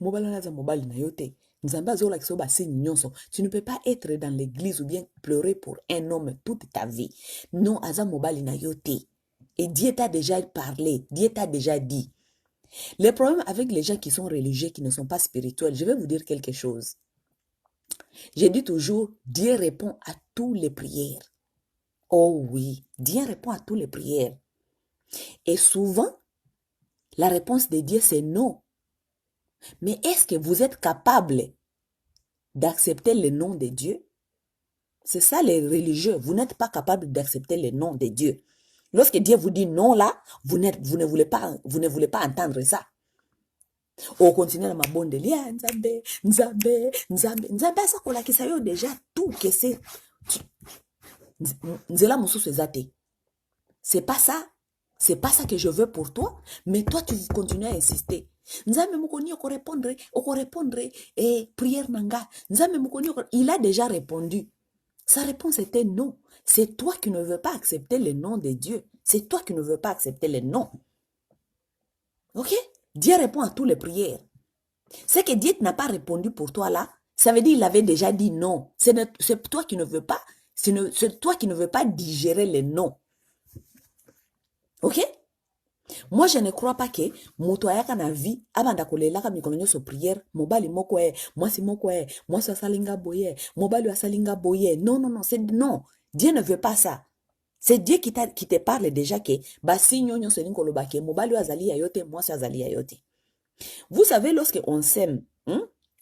mobali na za mobali na yote. Tu ne peux pas être dans l'église ou bien pleurer pour un homme toute ta vie. Non, aza mobali na yote. Et Dieu t'a déjà parlé, Dieu t'a déjà dit. Le problème avec les gens qui sont religieux, qui ne sont pas spirituels, je vais vous dire quelque chose. J'ai dit toujours, Dieu répond à toutes les prières. Oh oui, Dieu répond à toutes les prières. Et souvent, la réponse de Dieu, c'est non. Mais est-ce que vous êtes capable d'accepter le nom de Dieu? C'est ça les religieux. Vous n'êtes pas capable d'accepter le nom de Dieu. Lorsque Dieu vous dit non là, vous ne voulez pas entendre ça. On continue à ma bonne delia, nzambe, ça qu'on a qui ça déjà tout que c'est. Nzela mususu ezate. C'est pas ça. C'est pas ça que je veux pour toi, mais toi tu continues à insister. Nzambe mukoni oko répondre prière nanga. Nzambe mukoni il a déjà répondu. Sa réponse était non. C'est toi qui ne veux pas accepter le nom de Dieu. C'est toi qui ne veux pas accepter le nom. OK? Dieu répond à toutes les prières. C'est que Dieu n'a pas répondu pour toi là, ça veut dire qu'il avait déjà dit non. C'est toi qui ne veux pas, c'est toi qui ne veux pas digérer le non. OK? Moi, je ne crois pas que moto ayaka na vie abanda kolelaka mikolo nyonso prière mobali moko mwasi moko mwasi asalinga boye mobali asalinga boye. Non, Dieu ne veut pas ça. C'est Dieu qui te parle déjà que basi nyonyo selingo lobake mobali azali ya yote mwasi azali ya yote. Vous savez, lorsque on s'aime,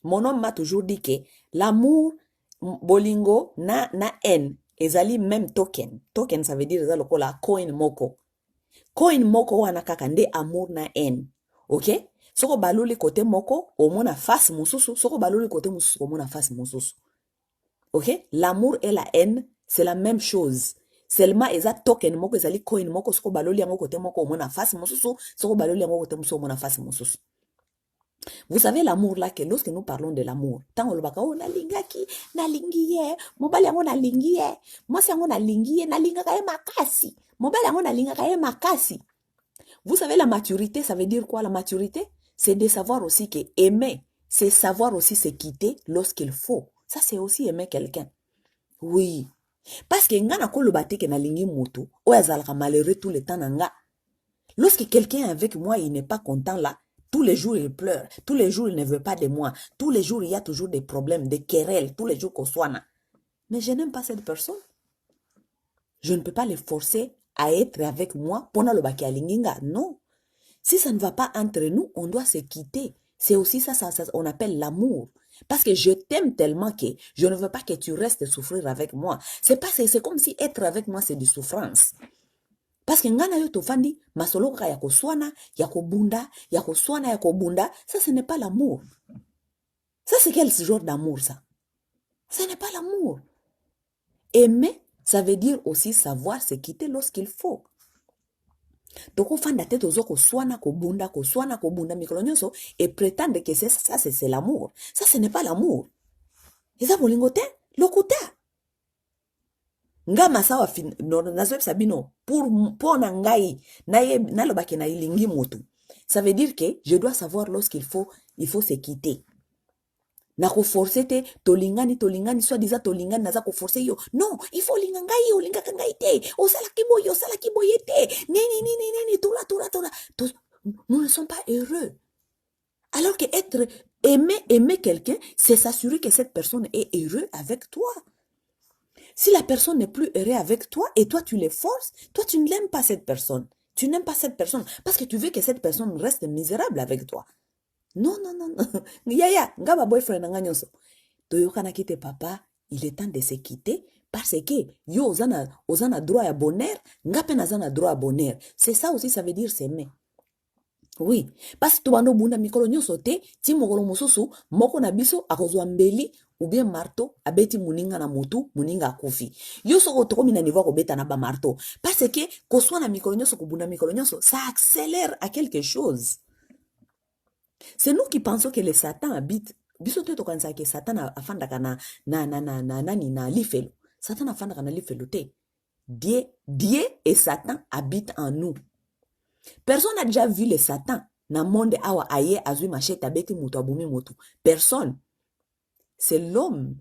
mon homme m'a toujours dit que l'amour bolingo na haine ezali même token. Token ça veut dire ezali lokola coin moko. Coin moko wana kaka nde amour na haine. OK? Soko baloli côté moko omona face mususu, soko baloli côté mususu omona face mususu. OK? L'amour et la haine, c'est la même chose. Seulement eza token moko ezali coin moko soko baloli yango côté moko omona face mususu, soko baloli yango côté mususu omona face mususu. Vous savez l'amour là que lorsque nous parlons de l'amour, tant on le baka oh nalingaki, nalingiye, mobali yango nalingiye, mwasi yango nalingiye, nalingaka ye makasi. Mobali yango nalingaka ye makasi. Vous savez la maturité, ça veut dire quoi la maturité? C'est de savoir aussi que aimer, c'est savoir aussi se quitter lorsqu'il faut. Ça c'est aussi aimer quelqu'un. Oui. Parce que nga na koloba te ke nalingi moto, o azalaka malheureux tout le temps nanga. Lorsque quelqu'un est avec moi, il n'est pas content là, tous les jours, il pleure. Tous les jours, il ne veut pas de moi. Tous les jours, il y a toujours des problèmes, des querelles. Tous les jours qu'on soit là. Mais je n'aime pas cette personne. Je ne peux pas les forcer à être avec moi pendant le baki alinginga. Non. Si ça ne va pas entre nous, on doit se quitter. C'est aussi ça, on appelle l'amour. Parce que je t'aime tellement que je ne veux pas que tu restes souffrir avec moi. C'est comme si être avec moi, c'est de souffrance. Parce que ngana yo tofandi masoloka ya koswana, ya kobunda, ya koswana, ya kobunda, ça ce n'est pas l'amour. Ça c'est quel genre d'amour ça? Ce n'est pas l'amour. Aimer, Ça veut dire aussi savoir se quitter lorsqu'il faut. Donc, on fait la tête aux autres, soit kobunda, mikolo nyonso, et prétendre que ça, c'est l'amour. Ça, ce n'est pas l'amour. Et ça, bolingote, lokuta. Nga masawa no nazo sabino pour na ngai na lobake na ilingi motu. Ça veut dire que je dois savoir lorsqu'il faut se quitter. Na ko forcer te tolingani soi-disant tolingani naza ko forcer yo. Non, il faut lingangai yo linga kangai te. Osala kiboye te. Ni tola. Nous ne sommes pas heureux. Alors que être aimer quelqu'un, c'est s'assurer que cette personne est heureuse avec toi. Si la personne n'est plus heureuse avec toi et toi tu les forces, toi tu ne l'aimes pas cette personne. Tu n'aimes pas cette personne parce que tu veux que cette personne reste misérable avec toi. Non. Yaya, ngaba boyfriend nga nyonso. Toyokana kite papa, il est temps de se quitter parce que yo ozana droit à bonheur, ngape nazana droit à bonheur. C'est ça aussi, ça veut dire s'aimer. Oui, parce que tobando bunda mikolo nyonso te, ti mokolo mosusu, moko na biso akozwa mbeli ou bien marteau abeti muninga na motu, muninga akufi. Yo soko toko mina niveau kobeta na ba marteau parce que koswa na mikolo nyonso kobunda mikolo nyonso, ça accélère à quelque chose. C'est nous qui pensons que le Satan habite. Biso te tokanisa que Satan afandaka na lifelo. Satan afandaka na lifelo te. Dieu et Satan habitent en nous. Personne n'a déjà vu le Satan na monde awa aye azui machete abeti mutu abumi mutu. Personne. C'est l'homme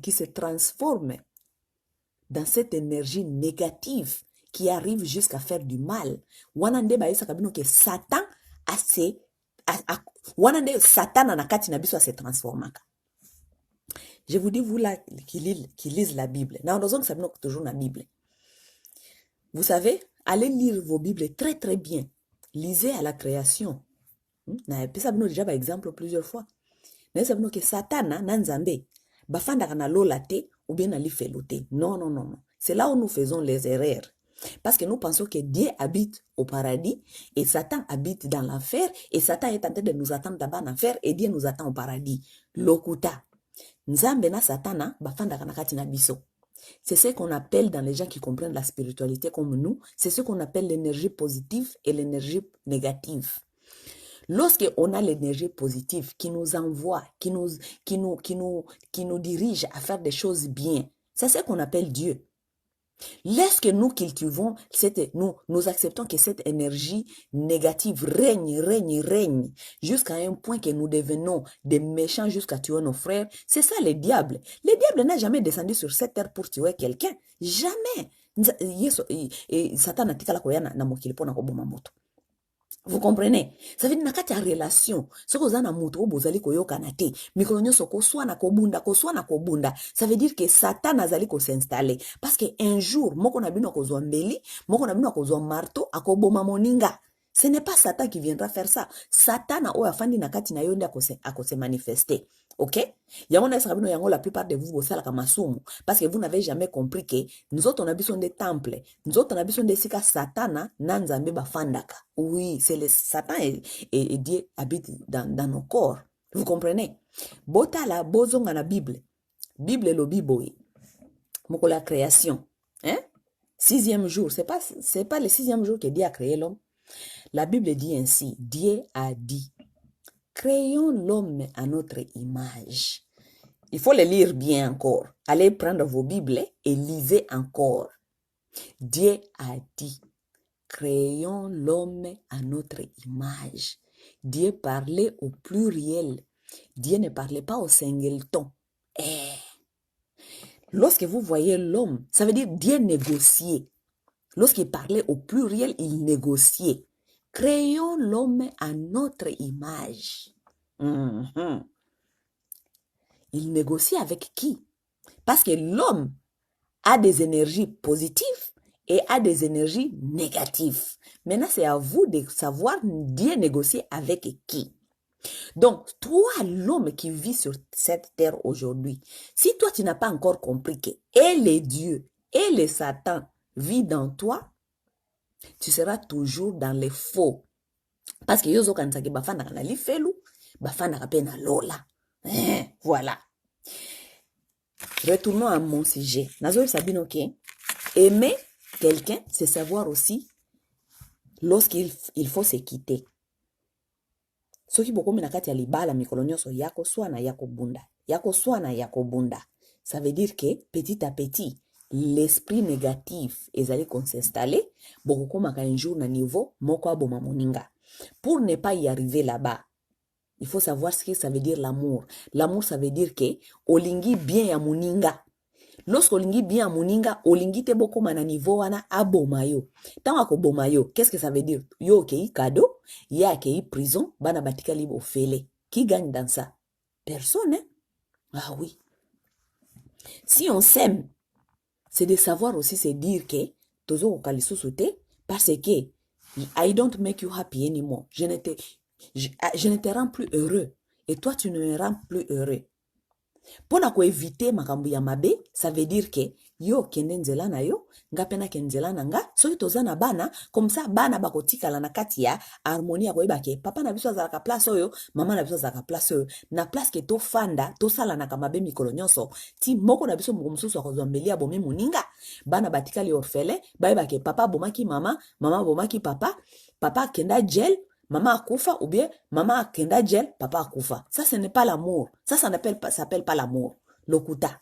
qui se transforme dans cette énergie négative qui arrive jusqu'à faire du mal. Wanande ba yesa kabino que Satan a ses wanande Satan anakati na biso se transformaka. Je vous dis, vous là qui lisent la Bible, na ondozon sabino toujours la Bible. Vous savez, allez lire vos Bibles très très bien. Lisez à la création. Na sabino déjà par exemple plusieurs fois. Na sabino que Satan na nzambe bafanda na lola te ou bien na lifelo te. Non. C'est là où nous faisons les erreurs. Parce que nous pensons que Dieu habite au paradis et Satan habite dans l'enfer et Satan est en train de nous attendre d'abord en enfer et Dieu nous attend au paradis. Lokuta. Nzambe na Satana bafanda na kati na biso. C'est ce qu'on appelle dans les gens qui comprennent la spiritualité comme nous, c'est ce qu'on appelle l'énergie positive et l'énergie négative. Lorsqu'on a l'énergie positive qui nous envoie, qui nous dirige à faire des choses bien, c'est ce qu'on appelle Dieu. Lorsque nous cultivons, nous acceptons que cette énergie négative règne, jusqu'à un point que nous devenons des méchants jusqu'à tuer nos frères. C'est ça le diable. Le diable n'a jamais descendu sur cette terre pour tuer quelqu'un. Jamais. Satan a tika la koyana na mokili pona koboma moto. Vous comprenez? Ça veut dire nakati ya relation. Soko za na mutu obozali koyoka na te. Mikolo nyonso koswa na kobunda. Ça veut dire que Satan azali ko s'installer. Parce que un jour, moko na bino kozwa mbeli, moko na bino kozwa marteau, akoboma moninga. Ce n'est pas Satan qui viendra faire ça. Satan a afandi nakati na yonde ako se manifester. Ok? Yango na sabino yango la plupart de vous la kamasumu parce que vous n'avez jamais compris que nous autres on a besoin des temples, nous autres on a besoin de sika Satana nanzambe bafandaka. Oui, c'est le Satan et Dieu habite dans nos corps. Vous comprenez? Bota la bozonga na Bible. Bible lo biboy. Moko la création. Hein? 6e jour, c'est pas le 6e jour que Dieu a créé l'homme. La Bible dit ainsi, Dieu a dit, créons l'homme à notre image. Il faut le lire bien encore. Allez prendre vos Bibles et lisez encore. Dieu a dit, créons l'homme à notre image. Dieu parlait au pluriel. Dieu ne parlait pas au singleton. Lorsque vous voyez l'homme, ça veut dire Dieu négociait. Lorsqu'il parlait au pluriel, il négociait. Créons l'homme à notre image. Il négocie avec qui? Parce que l'homme a des énergies positives et a des énergies négatives. Maintenant, c'est à vous de savoir Dieu négocier avec qui. Donc, toi, l'homme qui vit sur cette terre aujourd'hui, si toi, tu n'as pas encore compris que et les dieux et les Satan vivent dans toi, tu seras toujours dans les faux. Parce que yozo kansaki bafanda kana lifelu, bafanda kapena lola. Voilà. Retournons à mon sujet. Nazo Sabine, ok. Aimer quelqu'un, c'est savoir aussi lorsqu'il faut se quitter. Soki boko minakati ya libala mikolo nyonso yako swana yako bunda. Yako swana yako bunda. Ça veut dire que petit à petit, l'esprit négatif ezali qu'on s'installer, boko komaka un jour na niveau moko aboma moninga. Pour ne pas y arriver là-bas, il faut savoir ce que ça veut dire l'amour. L'amour, ça veut dire que olingi bien ya moninga. Lorsque olingi bien ya moninga, olingi te boko mana niveau wana aboma yo. Tant akoboma yo, qu'est-ce que ça veut dire? Yo okei cadeau, ya akei prison, bana batika libo fele. Qui gagne dans ça? Personne, hein? Ah oui. Si on s'aime, c'est de savoir aussi se dire que tozo kokaliso sote parce que I don't make you happy anymore. Je ne te rends plus heureux. Et toi, tu ne me rends plus heureux. Pona ko éviter makambo ya mabe, ça veut dire que yo kende nzela na yo, nga pena ke nzela na nga, soki toza na bana, comme ça bana bakotikala na kati ya harmonie ya koyeba ke papa na biso azalaka place oyo, mama na biso azalaka place oyo, na place ke to fanda, to sala na kamabe mikolo nyonso, ti moko na biso mususu akozwa mbeli ya bomi muninga, bana batikali orphelin, bayeba ke papa bomaki mama, mama bomaki papa, papa kenda gel, maman akufa ou bien maman kenda gel, papa akufa. Ça, ce n'est pas l'amour. Ça s'appelle pas l'amour. Lokuta.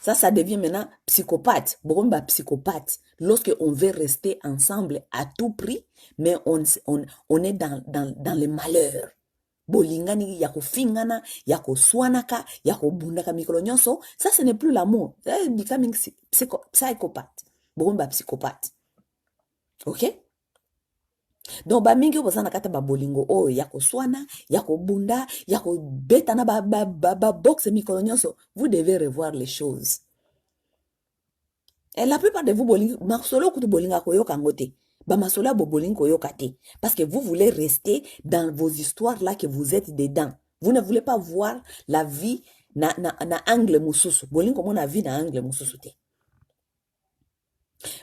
Ça devient maintenant psychopathe. Bon, psychopathe. Lorsque on veut rester ensemble à tout prix, mais on est dans le malheur. Bolingani yako fingana, yako swanaka, yako bundaka mikolo nyonso. Ça, ce n'est plus l'amour. C'est becoming psychopathe. Bon, psychopathe. Ok? Donc bamingi boza na kata ba bolingo o yako swana yako bunda yako beta na ba boxe mikolo nyonso. Vous devez revoir les choses. Et la plupart de vous bolingo masolo kutu bolinga ko yoka ngote ba masolo bo bolingo yoka te parce que vous voulez rester dans vos histoires là que vous êtes dedans. Vous ne voulez pas voir la vie na angle mususu. Bolingo mona vie na angle mususu te.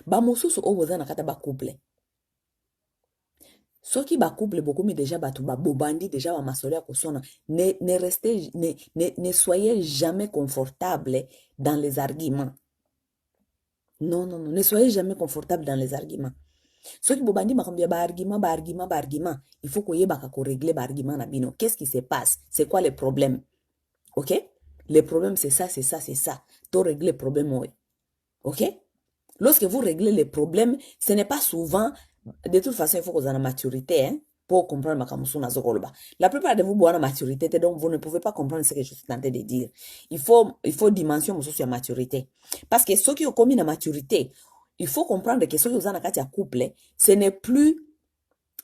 Ba mususu o boza na kata ba couple. Ceux qui ba couple beaucoup mais déjà ba tout ba bobandi déjà ba masolia kosona ne soyez jamais confortable dans les arguments. Non, ne soyez jamais confortable dans les arguments. Ceux qui bobandi makambia ba argument, il faut qu'on yeba ko régler ba argument na bino. Qu'est-ce qui se passe? C'est quoi le problème? OK? Le problème c'est ça. To régler le problème. OK? Lorsque vous réglez les problèmes, ce n'est pas souvent. De toute façon, il faut que vous ayez la maturité hein, pour comprendre ma kamusuna zokoloba. La plupart de vous avez la maturité, donc vous ne pouvez pas comprendre ce que je suis tenté de dire. Il faut dimension sur la maturité. Parce que ceux qui ont commis la maturité, il faut comprendre que ceux qui ont un couple, ce n'est plus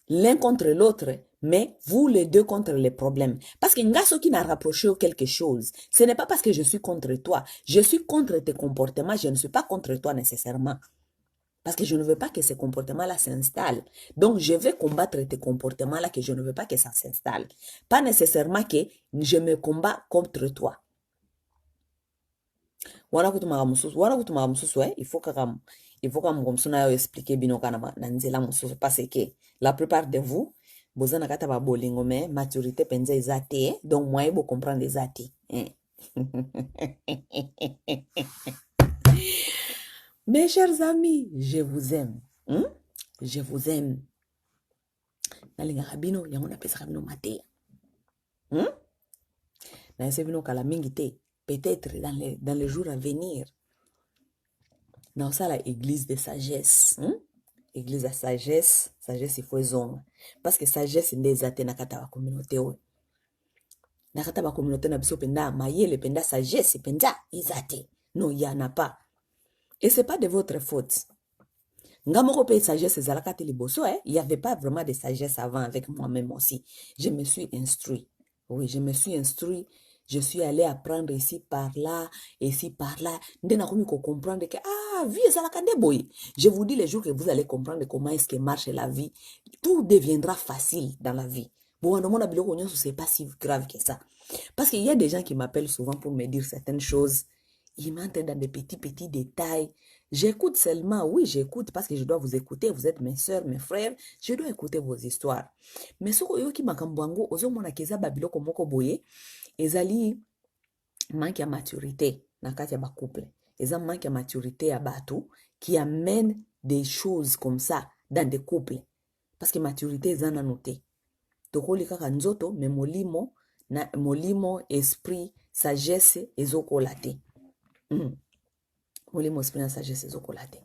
l'un contre l'autre, mais vous les deux contre les problèmes. Parce que ceux qui n'a rapproché quelque chose, ce n'est pas parce que je suis contre toi. Je suis contre tes comportements, je ne suis pas contre toi nécessairement. Parce que je ne veux pas que ces comportements-là s'installent. Donc, je vais combattre tes comportements-là que je ne veux pas que ça s'installe. Pas nécessairement que je me combats contre toi. Il faut que je explique parce que la plupart de vous, vous avez une bolingo mais maturité penza ezate, donc moi je comprendre les athées. Mes chers amis, je vous aime. Je vous aime. Nalinga kabino yango na pesa kabino mate. Na ese bino kala mingi te. Peut-être dans les jours à venir. Na ça la église de sagesse. Église de sagesse il faut zonga. Parce que sagesse ndeza te na kata ba communauté o. Na kata ba communauté na biso penda mayele penda sagesse penda izate. Non, il y en a pas. Et ce n'est pas de votre faute. Il n'y avait pas vraiment de sagesse avant avec moi-même aussi. Je me suis instruit. Oui, je me suis instruit. Je suis allé apprendre ici, par là. Comprendre que, vie, je vous dis les jours que vous allez comprendre comment est-ce que marche la vie. Tout deviendra facile dans la vie. Bon, c'est pas si grave que ça. Parce qu'il y a des gens qui m'appellent souvent pour me dire certaines choses. Ils m'entrent dans des petits détails. J'écoute seulement, oui, j'écoute parce que je dois vous écouter. Vous êtes mes soeurs, mes frères. Je dois écouter vos histoires. Mais ce qui m'a kambwango, ozo mona keza babilo komoko boye, ezali manque ya maturité na kati ya ba couple. Eza manque ya maturité ya bato qui amène des choses comme ça dans des couples. Parce que maturité eza nanu te. Tokoli kaka nzoto mais molimo esprit sagesse ezokola te. Molimo esprit na sagesse ezokola te.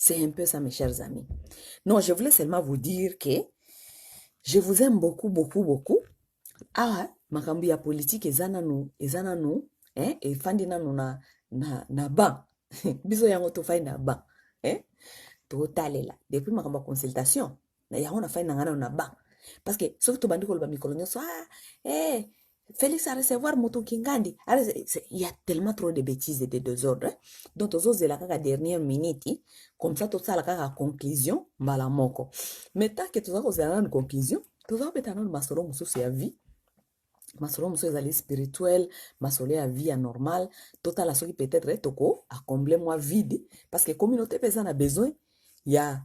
C'est un peu ça, mes chers amis. Non, je voulais seulement vous dire que je vous aime beaucoup, beaucoup, beaucoup. Ah, makambo ya politique eza nanu, efandi nanu na ban. Biso yango tofai na ban. Totalela. Depuis makambo ya consultation, na yango na fai na ngana na ban. Parce que soki tobandi koloba mikolo nyonso, Félix a recevoir moto kingandi. Il y a tellement trop de bêtises et de désordres. Donc, tozozela kaka dernière minute, comme ça, tout ça, la kaka conclusion, mbala moko. Mais tant que tozako zela na conclusion, tozako betana na masolo mususu ya vie. Masolo mususu ezali spirituel, masolo ya vie ya normal, totala soki peut-être toko a combler moi vide, parce que communauté pesa na besoin, il y a,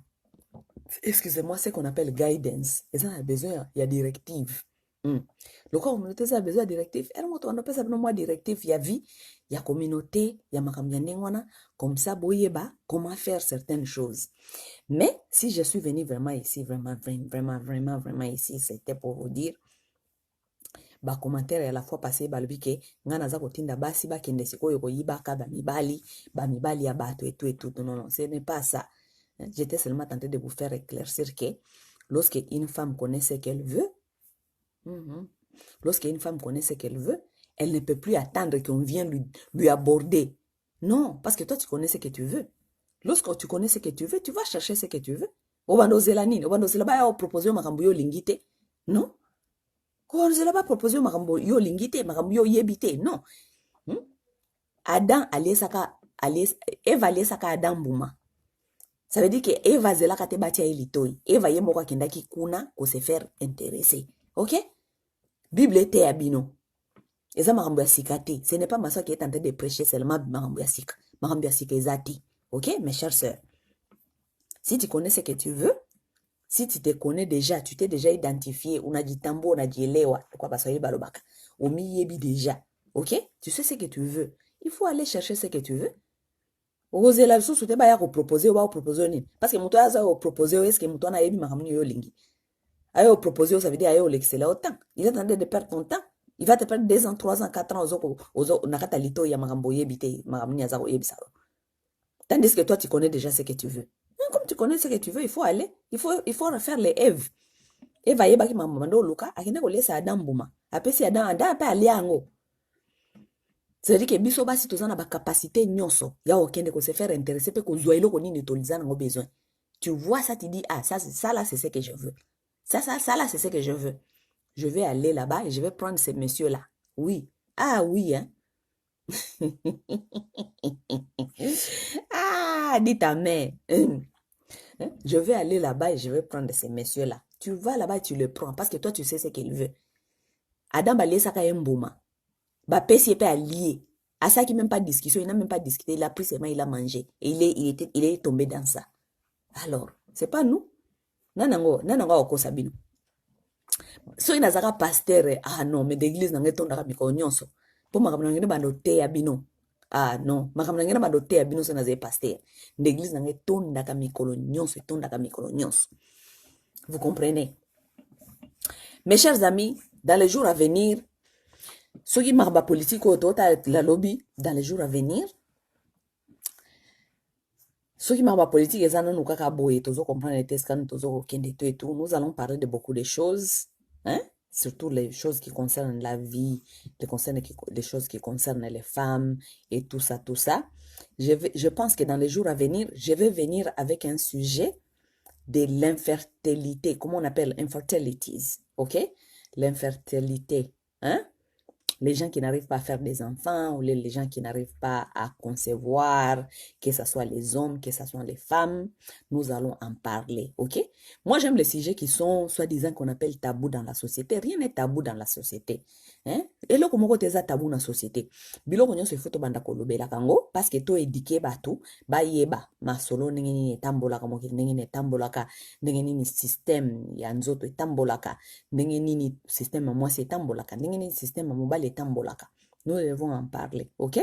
excusez-moi, ce qu'on appelle guidance. Ils ont besoin, il y a directive. Le corps communauté a besoin de directive. Et on a besoin de directive. Il y a vie, il y a communauté, il y a makambianengwana. Comme ça, boyeba, comment faire certaines choses. Mais si je suis venue vraiment ici, vraiment ici, c'était pour vous dire, ba commentaire à la fois passé balobi ke ngana za kotinda basi ba kende sikoyo koyiba ka ba mibali ya bato et tout. Non, ce n'est pas ça. J'étais seulement tenté de vous faire éclaircir que lorsque une femme connaît ce qu'elle veut, lorsqu'une femme connaît ce qu'elle veut, elle ne peut plus attendre qu'on vienne lui aborder. Non, parce que toi, tu connais ce que tu veux. Lorsque tu connais ce que tu veux, tu vas chercher ce que tu veux. Obandozela nini? Obandozela ba ya proposer makambo yo lingite. Non? Obandozela ba proposer makambo yo lingite, makambo yo yebite. Non. Adam Eva alesaka Adam Bouma. Ça veut dire que Eva zela kate batia elitoi. Eva ye moko akendaki kuna ko se faire intéresser. OK? Bible était abino. Eza makambo ya sika te. Ce n'est pas ma soeur qui est en train de prêcher seulement makambo ya sika. Makambo ya sika ezati. OK, mes chères sœurs. Si tu connais ce que tu veux, si tu te connais déjà, tu t'es déjà identifié, unajitambo, unajielewa, kwa baswahili balobaka. Omiyebi déjà. OK? Tu sais ce que tu veux. Il faut aller chercher ce que tu veux. Oser la sous te ba ya ko proposer ou ba proposer ni. Parce que muto aza ko proposer est-ce que muto na yebi makambo yo lingi. Ayo proposer ça veut dire ayo l'excellent autant. Il est en train de perdre ton temps. Il va te perdre 2 ans, 3 ans, 4 ans aux nakata lito ya makambo yebite makambo ya zako yebisa. Tandis que toi tu connais déjà ce que tu veux. Mais comme tu connais ce que tu veux, il faut aller, il faut refaire les Ève. Eva yeba ki makambo mando luka akende ko lesa Adam Bouma. Apesi Adam anda pa ali yango. C'est-à-dire que biso basi tozana ba capacité nyonso ya okende ko se faire intéresser pe ko zwa iloko nini tolizana ngo besoin. Tu vois ça, tu dis, ah, ça là, c'est ce que je veux. Ça là, c'est ce que je veux. Je vais aller là-bas et je vais prendre ces messieurs-là. Oui. Ah oui, hein. Ah, dis ta mère. Je vais aller là-bas et je vais prendre ces messieurs-là. Tu vas là-bas et tu le prends parce que toi, tu sais ce qu'il veut. Adam Balé Saka Mbouma. Ba pesi pas allié. À ça qui même pas de discussion, il n'a même pas discuté. Il a pris ses mains, il a mangé. Et il est tombé dans ça. Alors, c'est pas nous. Nanango okosabino. So inazaka pasteur, ah non, mais d'église nange tondaka mikolo nyonso. Po makambo nangene bando te ya bino. Ah non, makambo nangene bando te ya bino so naze pasteur. L'église nange tondaka mikolo nyonso, tondaka mikolo nyonso. Vous comprenez? Mes chers amis, dans les jours à venir, ceux qui marba politique au total la lobby, dans les jours à venir, ceux qui marba politique, ils en ont qu'à boyer, toujours comprendre les tests, toujours et tout. Nous allons parler de beaucoup de choses, hein? Surtout les choses qui concernent la vie, les choses qui concernent les femmes et tout ça, tout ça. Je pense que dans les jours à venir, je vais venir avec un sujet de l'infertilité, comment on appelle infertilities, ok? L'infertilité, hein? Les gens qui n'arrivent pas à faire des enfants ou les gens qui n'arrivent pas à concevoir, que ce soit les hommes, que ce soit les femmes, nous allons en parler, ok? Moi, j'aime les sujets qui sont, soi-disant, qu'on appelle tabous dans la société. Rien n'est tabou dans la société. Hein? Et là, comment tu es tabou dans la société? Bilo konyo se foto banda kolobela kango, parce que to éduqué batu, ba yeba, ma solo nengeni tambolaka, moki nengeni tambolaka, nengeni système ya nzoto tambolaka, nengeni système moi c'est tambolaka, nengeni système mobile tambolaka. Nous devons en parler, ok?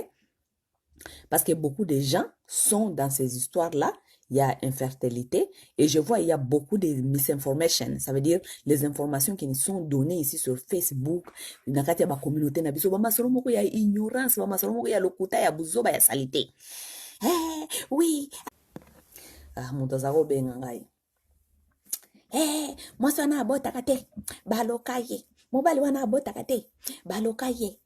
Parce que beaucoup de gens sont dans ces histoires-là. Il y a infertilité et je vois il y a beaucoup de misinformation. Ça veut dire les informations qui nous sont données ici sur Facebook. Dans la communauté, il y a ignorance, il y a lokuta, il y a buzoba, il y a salité. Oui. Ah, mon tozaro bengangai. Mwasi wana abotaka te baloka ye mobali wana abotaka te baloka ye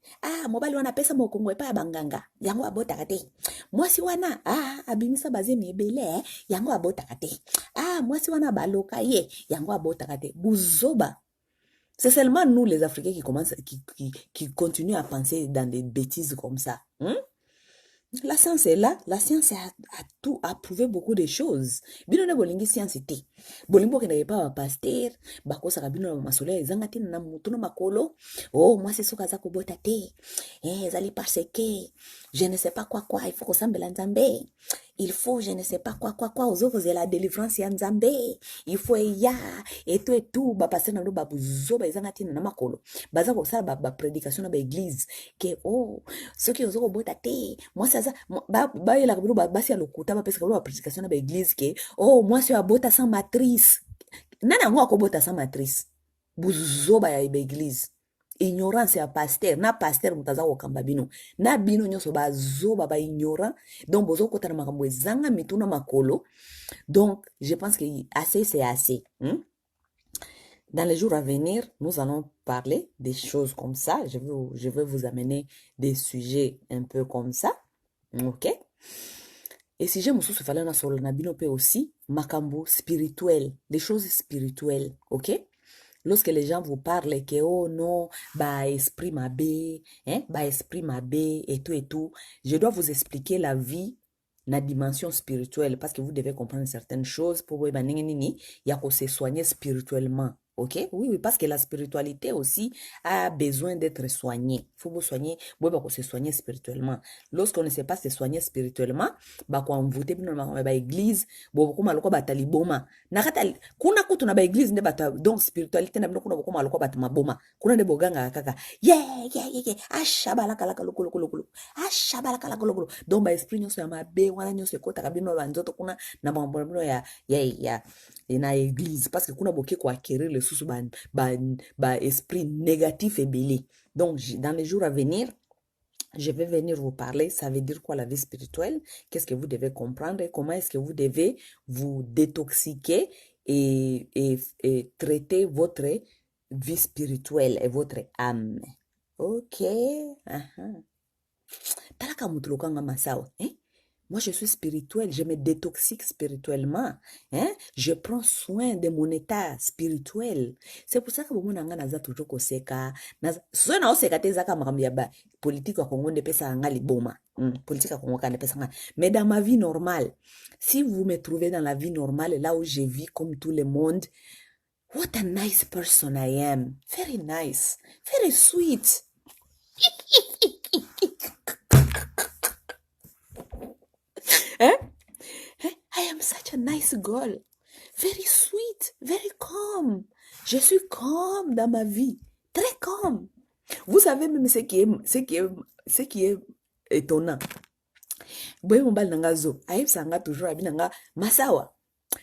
mobali wana apesa mokongo epai ya banganga yango abotaka te mwasi wana abimisa bazemi ebele yango abotaka te mwasi wana baloka ye yango abotaka te buzoba. C'est seulement nous les Africains qui continuent à penser dans des bêtises comme ça. La science est là, la science a prouvé beaucoup de choses. Bino na bolingi science te. Bolimbo ke na yepa ba pasteur, bako saka bino na masolo ezanga tina na mutu na makolo. Oh, moi c'est soka za kobota te. Zali parce que je ne sais pas quoi, il faut kosambela nzambe. Il faut je ne sais pas quoi, ozoko ze la délivrance ya nzambe. Il faut et tout ba pasteur na lo ba buzo ba ezanga tina na makolo. Baza ko sala ba prédication na ba église que soki ozoko bota te. Moi ça ba yela kabilo basi ya lokuta ba pesa kabilo ba prédication na ba église que moi c'est abota sans matrice. Nana ngo akobota sans matrice. Buzoba ya église. Ignorance ya pasteur na pasteur mutaza kokamba bino na bino nyonso bazoba ba ignorant donc bozo kota na makambo ezanga mituna makolo. Donc je pense que assez c'est assez. Dans les jours à venir, nous allons parler des choses comme ça. Je vais vous amener des sujets un peu comme ça. Ok? Et si j'aime aussi na solo na bino pe aussi makambo spirituel, les choses spirituelles, ok? Lorsque les gens vous parlent que oh non, bah esprit mabé, bah esprit mabé et tout, je dois vous expliquer la vie na dimension spirituelle parce que vous devez comprendre certaines choses pour vous il y a qu'on se soigner spirituellement. Ok? Oui, parce que la spiritualité aussi a besoin d'être soignée. Il faut vous soigner, se soigner spirituellement. Lorsqu'on ne sait pas se soigner spirituellement, bah quoi on vote dans ba église, kuma loko batali boma. Nakata kuna kutu na ba église ne bata donc spiritualité na kuna kuma loko batama boma. Kuna de boganga kaka. Yeah. Ashabala kala lokolo. Ashabala kala lokolo. Donc ba esprit nyoso ya mabe wana nyoso ekota kabino banzoto kuna na bambolo ya na église parce que kuna boke ko acquérir le sous ba esprit négatif et belé. Donc dans les jours à venir, je vais venir vous parler, ça veut dire quoi la vie spirituelle, qu'est-ce que vous devez comprendre et comment est-ce que vous devez vous détoxiquer et traiter votre vie spirituelle et votre âme. Ok. Talaka mutulokanga masawa, Moi, je suis spirituel, je me détoxique spirituellement. Je prends soin de mon état spirituel. C'est pour ça que mon anga naza toujours koseka. Soin na oseka te zaka makambi ba politique wa Congo pesa anga liboma. Politique wa Congo kane pesa anga. Mais dans ma vie normale, si vous me trouvez dans la vie normale, là où je vis comme tout le monde, what a nice person I am. Very nice. Very sweet. I am such a nice girl. Very sweet, very calm. Je suis calme dans ma vie. Très calme. Vous savez même ce qui est étonnant. Boye mobali nanga zo, ayebisanga toujours abinanga masawa.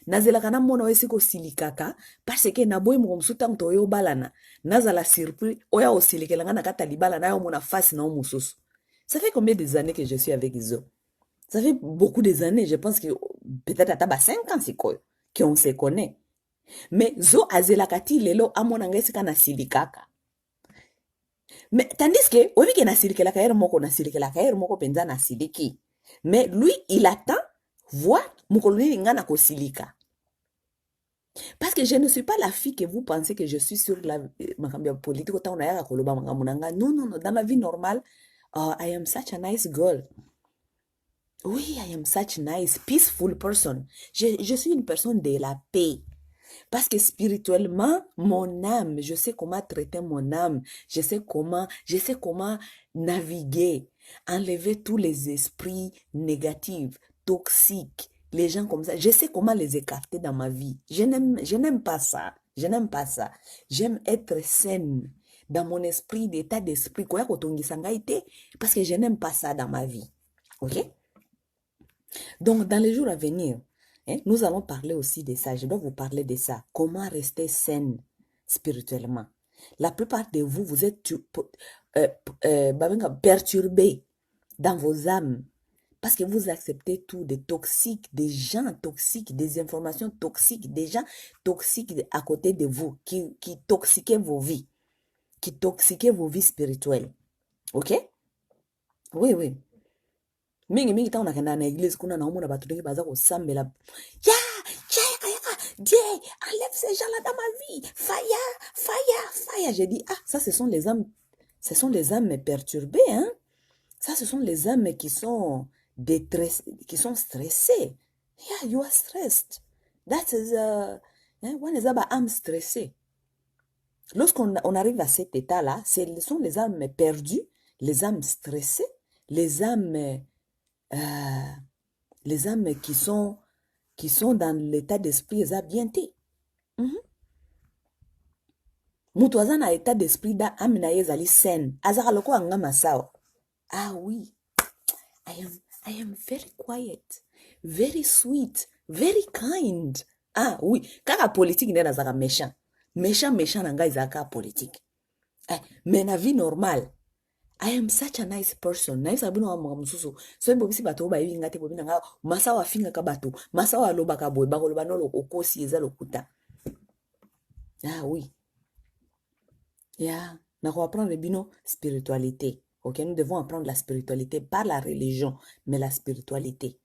Nazelaka na mona oyo esika osilikaka parce que na boye moko mosusu ntango toyo balana nazala surpris oya osilikelanga na kati ya libala na yo mona face na yo mosusu. Ça fait combien des années que je suis avec Zo? Ça fait beaucoup des années, je pense que peut-être à taba 5 ans c'est quoi qu'on se connaît. Mais Zo azelakati lelo amonanga esika na silikaka. Mais tandis que ovi ke na silikelaka ere moko penza na siliki. Mais lui il attend voir mukoloni ngana ko silika. Parce que je ne suis pas la fille que vous pensez que je suis sur la politique autant on a koloba mangamunanga. Non, dans ma vie normale, I am such a nice girl. Oui, I am such a nice, peaceful person. Je suis une personne de la paix. Parce que spirituellement, mon âme, je sais comment traiter mon âme. Je sais comment naviguer, enlever tous les esprits négatifs, toxiques, les gens comme ça. Je sais comment les écarter dans ma vie. Je n'aime pas ça. J'aime être saine. dans mon esprit, d'état d'esprit, parce que je n'aime pas ça dans ma vie. Ok? Donc, dans les jours à venir, hein, nous allons parler aussi de ça. Je dois vous parler de ça. Comment rester saine spirituellement. La plupart de vous, vous êtes perturbés dans vos âmes parce que vous acceptez tout, des toxiques, des gens toxiques, des informations toxiques, des gens toxiques à côté de vous qui toxiquent vos vies, qui toxiquent vos vies spirituelles. Ok? Oui, oui. Mingi ntango nakenda na église kuna naomona bato ndenge baza kosambela ya Dieu enlève ces gens là dans ma vie, fire. J'ai dit ça ce sont les âmes perturbées, hein. Ça ce sont les âmes qui sont stressées. Yeah, you are stressed. That is one is about âme stressée. Lorsqu'on arrive à cet état là, ce sont les âmes perdues, les âmes stressées, les âmes qui sont dans l'état d'esprit zabienté. Mutu aza na état d'esprit da amina yezali sen. Azaka loko anga masao. Ah oui. I am very quiet, very sweet, very kind. Ah oui. Kaka politique nde nazaka méchant. Méchant nanga izaka politique. Mais na vie normale, I am such a nice person. Naisa bino wa mususu. So bobisi bato ba yinga te bobina nga masa wa finga ka bato. Masa wa loba ka boy. Ba loba no lo okosi eza lokuta. Ah oui. Yeah. Nous devons apprendre bino spiritualité. Ok, nous devons apprendre la spiritualité, pas la religion, mais la spiritualité.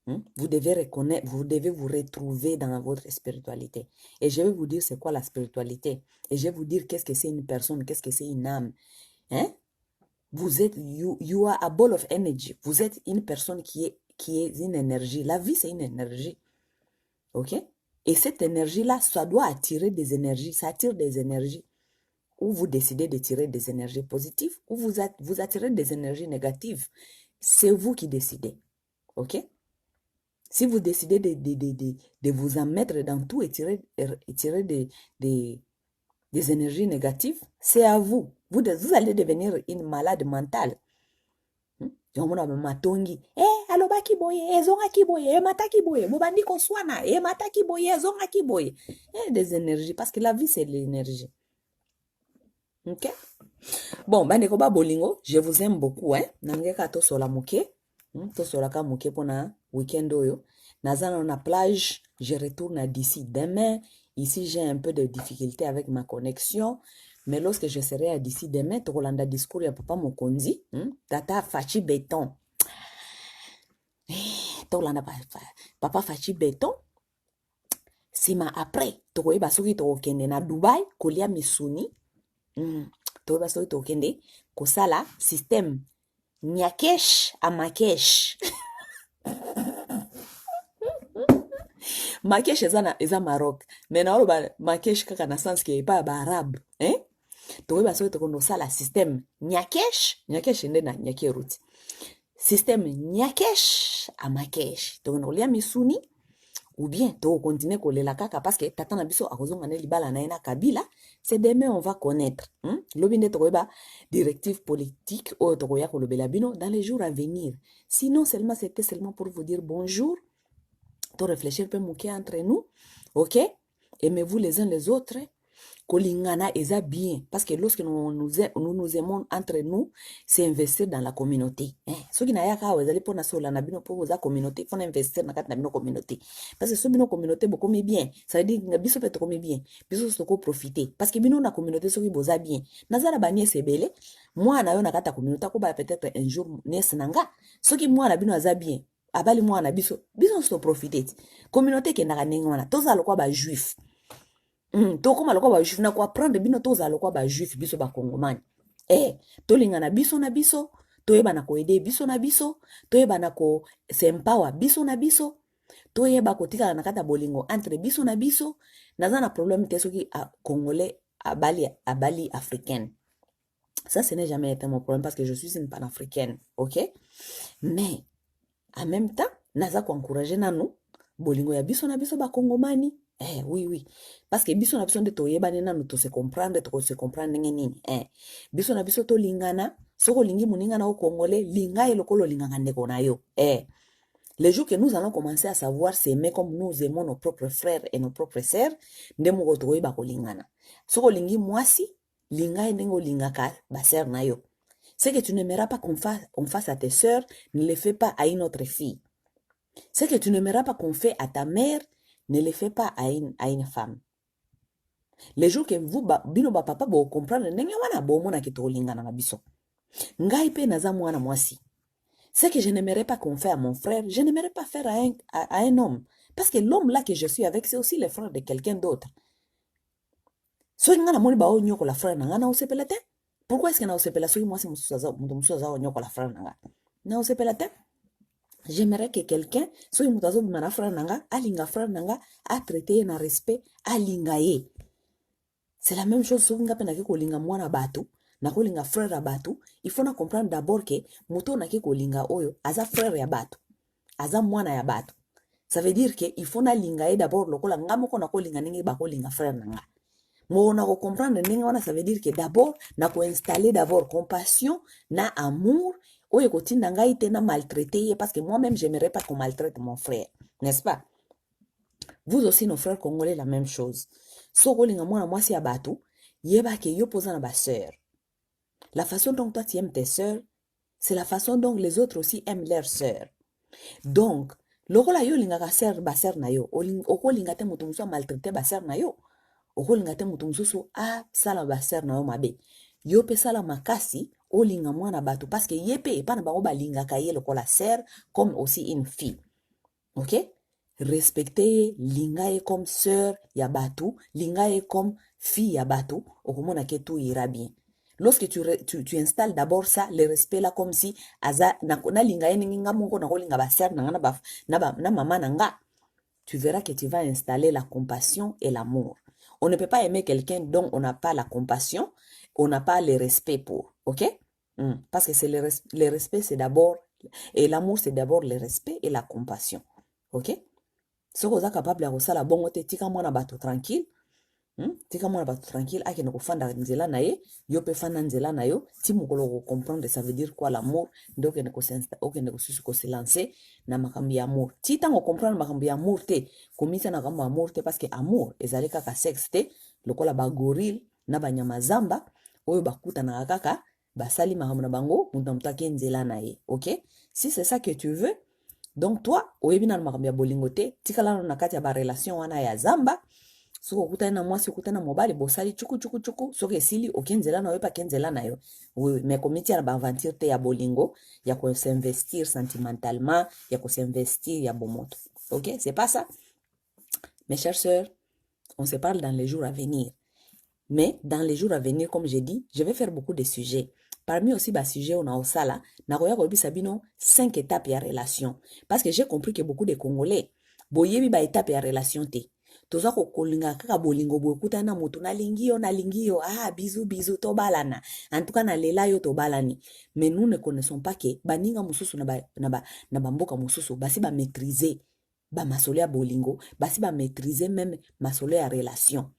Vous devez reconnaître, vous devez vous retrouver dans votre spiritualité. Et je vais vous dire c'est quoi la spiritualité. Et je vais vous dire qu'est-ce que c'est une personne, qu'est-ce que c'est une âme. Hein? Vous êtes, you are a ball of energy. Vous êtes une personne qui est une énergie. La vie, c'est une énergie. Ok? Et cette énergie-là, ça doit attirer des énergies. Ça attire des énergies. Ou vous décidez de tirer des énergies positives, ou vous attirez des énergies négatives. C'est vous qui décidez. Ok? Si vous décidez de vous en mettre dans tout et tirer des énergies négatives, c'est à vous. Vous allez devenir une malade mentale. Matongi, alobaki boye, ezongaki boye, mataki boye, mobandi koswana, mataki boye, ezongaki boye. Des énergies, parce que la vie, c'est l'énergie. Ok? Bon, bandeko ba bolingo, je vous aime beaucoup, hein. Nangeka to sola moke. To sola ka moke pona week-end oyo. Nazana na plage, je retourne d'ici demain. Ici, j'ai un peu de difficulté avec ma connexion. Mais lorsque je serai d'ici demain, to Rolanda discours ya papa Mokonzi, tata Fachi Béton. To Rolanda papa Fachi Béton. Sima après, to koyeba soki to okende na Dubai, kolia misuni. Toyeba soki tokende kosala système nyakesh à makesh. Makesh eza Maroc, mais na oloba makesh kaka na sens ke pa ba arabe, hein? Toyeba soki tokondo sala système nyakesh nde na nyake ruti. Système nyakesh à makesh. Tokondo lia misuni ou bien to continuer kolela kaka parce que tata na biso akozonga ne libala na ena kabila, c'est demain on va connaître. Lobinde tokoyeba directive politique o tokoya kolobela bino dans les jours à venir. Sinon seulement c'était seulement pour vous dire bonjour. To réfléchir un peu mouké entre nous. OK? Aimez-vous les uns les autres. Kolingana eza bien parce que lorsque nous aimons entre nous, c'est investir dans la communauté. Ce qui n'a ya ka wezali pona sola na bino po za communauté, faut investir na kati na bino communauté. Parce que so bino communauté beaucoup bien, ça veut dire nga biso peut comme bien. Biso soko profiter parce que bino na communauté so ki boza bien. Nazala banie sebele, moi na yo na kata communauté ko ba peut-être un jour nes nanga. Ce qui moi na bino aza bien. Abali moi na biso so profiter. Communauté ke na kanenga wana toza lokwa ba juif. Tokoma lokwa ba juif na ko apprendre bino toza lokwa ba juif biso ba kongomani. Tolinga na biso, toyeba na ko aider biso na biso, toyeba na ko s'empower biso na biso, toyeba ko tika na kata bolingo entre biso na biso, naza na problème te soki congolais abali africaine. Ça ce n'est jamais été mon problème parce que je suis une panafricaine, OK? Mais en même temps, naza ko encourager nanu bolingo ya biso na biso ba kongomani. Oui, oui. Parce que biso na biso nde toyebani nanu to se comprendre ndenge nini. Biso na biso to lingana, soko lingi moninga na o congolais, linga e lokolo linganga ndeko na yo. Le jour que nous allons commencer à savoir s'aimer comme nous aimons nos propres frères et nos propres sœurs, nde moko toyeba ko lingana. Soko lingi mwasi, linga e ndenge lingaka ba sœur na yo. Ce que tu n'aimeras pas qu'on fasse à tes sœurs, ne le fais pas à une autre fille. Ce que tu n'aimeras pas qu'on fait à ta mère, ne le fais pas à une femme. Les jours que vous, bino ba papa, bo comprendre, ndenge wana bo mona ki to lingana na biso. Ngai pe naza mwana mwasi. Ce que je n'aimerais pas qu'on fait à mon frère, je n'aimerais pas faire à un homme. Parce que l'homme là que je suis avec, c'est aussi le frère de quelqu'un d'autre. So ngana moni ba o nyoko la frère nanga na osepela te? Pourquoi est-ce que na osepela so mwasi musuza za o nyoko la frère nanga? Na osepela te? J'aimerais que quelqu'un, soit une mutazo bimana frère nanga, alinga frère nanga, a traité na respect, alinga ye. C'est la même chose, so nga pe na ke kolinga mwana batu, na kolinga frère ya batu, il faut na comprendre d'abord que muto na ke kolinga oyo, aza frère ya batu, aza mwana ya batu. Ça veut dire que il faut na linga ye d'abord lokola nga moko na kolinga ninge ba kolinga frère nanga. Mo na ko comprendre ninge wana, ça veut dire que d'abord na ko installer d'abord compassion, na amour. Oye kotinda ngai te na maltraiter parce que moi-même j'aimerais pas qu'on maltraite mon frère, n'est-ce pas? Vous aussi nos frères congolais la même chose. So kolinga mwana mwasi ya batu, yeba ke yo posa na ba sœur. La façon dont toi tu aimes tes sœurs, c'est la façon dont les autres aussi aiment leurs sœurs. Donc, lokola yo linga ka sœur ba sœur na yo, okolinga te mutu musu maltraiter ba sœur na yo. Okolinga te mutu musu sala ba sœur na yo mabe. Yo pe sala makasi olinga mwana batu parce que yepe epana bango balingaka ye lokola sœur comme aussi une fille. OK? Respecter linga ye comme sœur ya batu, linga ye comme fille ya batu, okomona ke tout ira bien. Lorsque tu installes d'abord ça, le respect là comme si aza na linga ye ninga moko na kolinga ba sœur na maman nanga, tu verras que tu vas installer la compassion et l'amour. On ne peut pas aimer quelqu'un dont on n'a pas la compassion, on n'a pas le respect pour. OK? Parce que c'est le respect, c'est d'abord, et l'amour, c'est d'abord le respect et la compassion. OK? Si vous êtes capable de faire la bonne chose, tika mwana bato tranquille. Tika mwana bato tranquille, ake no kufanda nzela na ye, yo pe fanda nzela na yo, ti mukolo ko comprendre ça veut dire quoi l'amour, donc ne ko susu ko se lancer na makambi amour. Ti tango comprendre makambi amour te, komisa na makambi amour te parce que amour ezali kaka sexe te, lokola ba gorille na ba nyama zamba, oyo bakuta na kaka basali makambo na bango, mutamutake nzela na ye. OK? Si c'est ça que tu veux, donc toi, oyebi na makambi ya bolingo te, tikala na kati ya ba relation wana ya zamba. Soko okutani na mwasi okutani na mobali bosali chuku soki esili okenzela na yo pa kenzela na yo. Oui, mais komiti ya ba aventure te ya bolingo, ya ko s'investir sentimentalement, ya ko s'investir ya bomoto. OK, c'est pas ça. Mes chères sœurs, on se parle dans les jours à venir. Mais dans les jours à venir, comme j'ai dit, je vais faire beaucoup de sujets. Parmi aussi les sujets on a au sala, na koya ko bisa bino 5 étapes ya relation parce que j'ai compris que beaucoup de Congolais boyebi ba étape ya relation te. Toza ko kolinga kaka bolingo bokuta na mutu na lingio bisou to balana. En tout cas na lela yo to balani. Mais nous ne connaissons pas que baninga mususu na mboka mususu basi ba maîtriser ba masolo ya bolingo, basi ba maîtriser même masolo ya relation.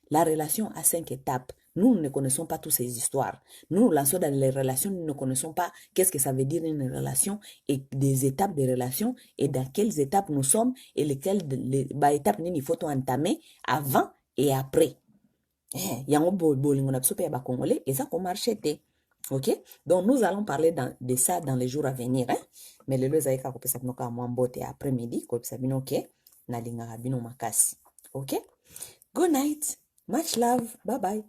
La relation a 5 étapes. Nous ne connaissons pas toutes ces histoires. Nous nous lançons dans les relations, nous ne connaissons pas qu'est-ce que ça veut dire une relation et des étapes de relation et dans quelles étapes nous sommes et lesquelles étapes il faut entamer avant et après. Yango bolingo na biso pe ba congolais et ça comme marché. OK? Donc nous allons parler de ça dans les jours à venir, hein? Mais le lozaika ko pesa bino ka mwambote après-midi ko pesa bino ke na linga bino makasi. OK? Good night. Much love. Bye bye.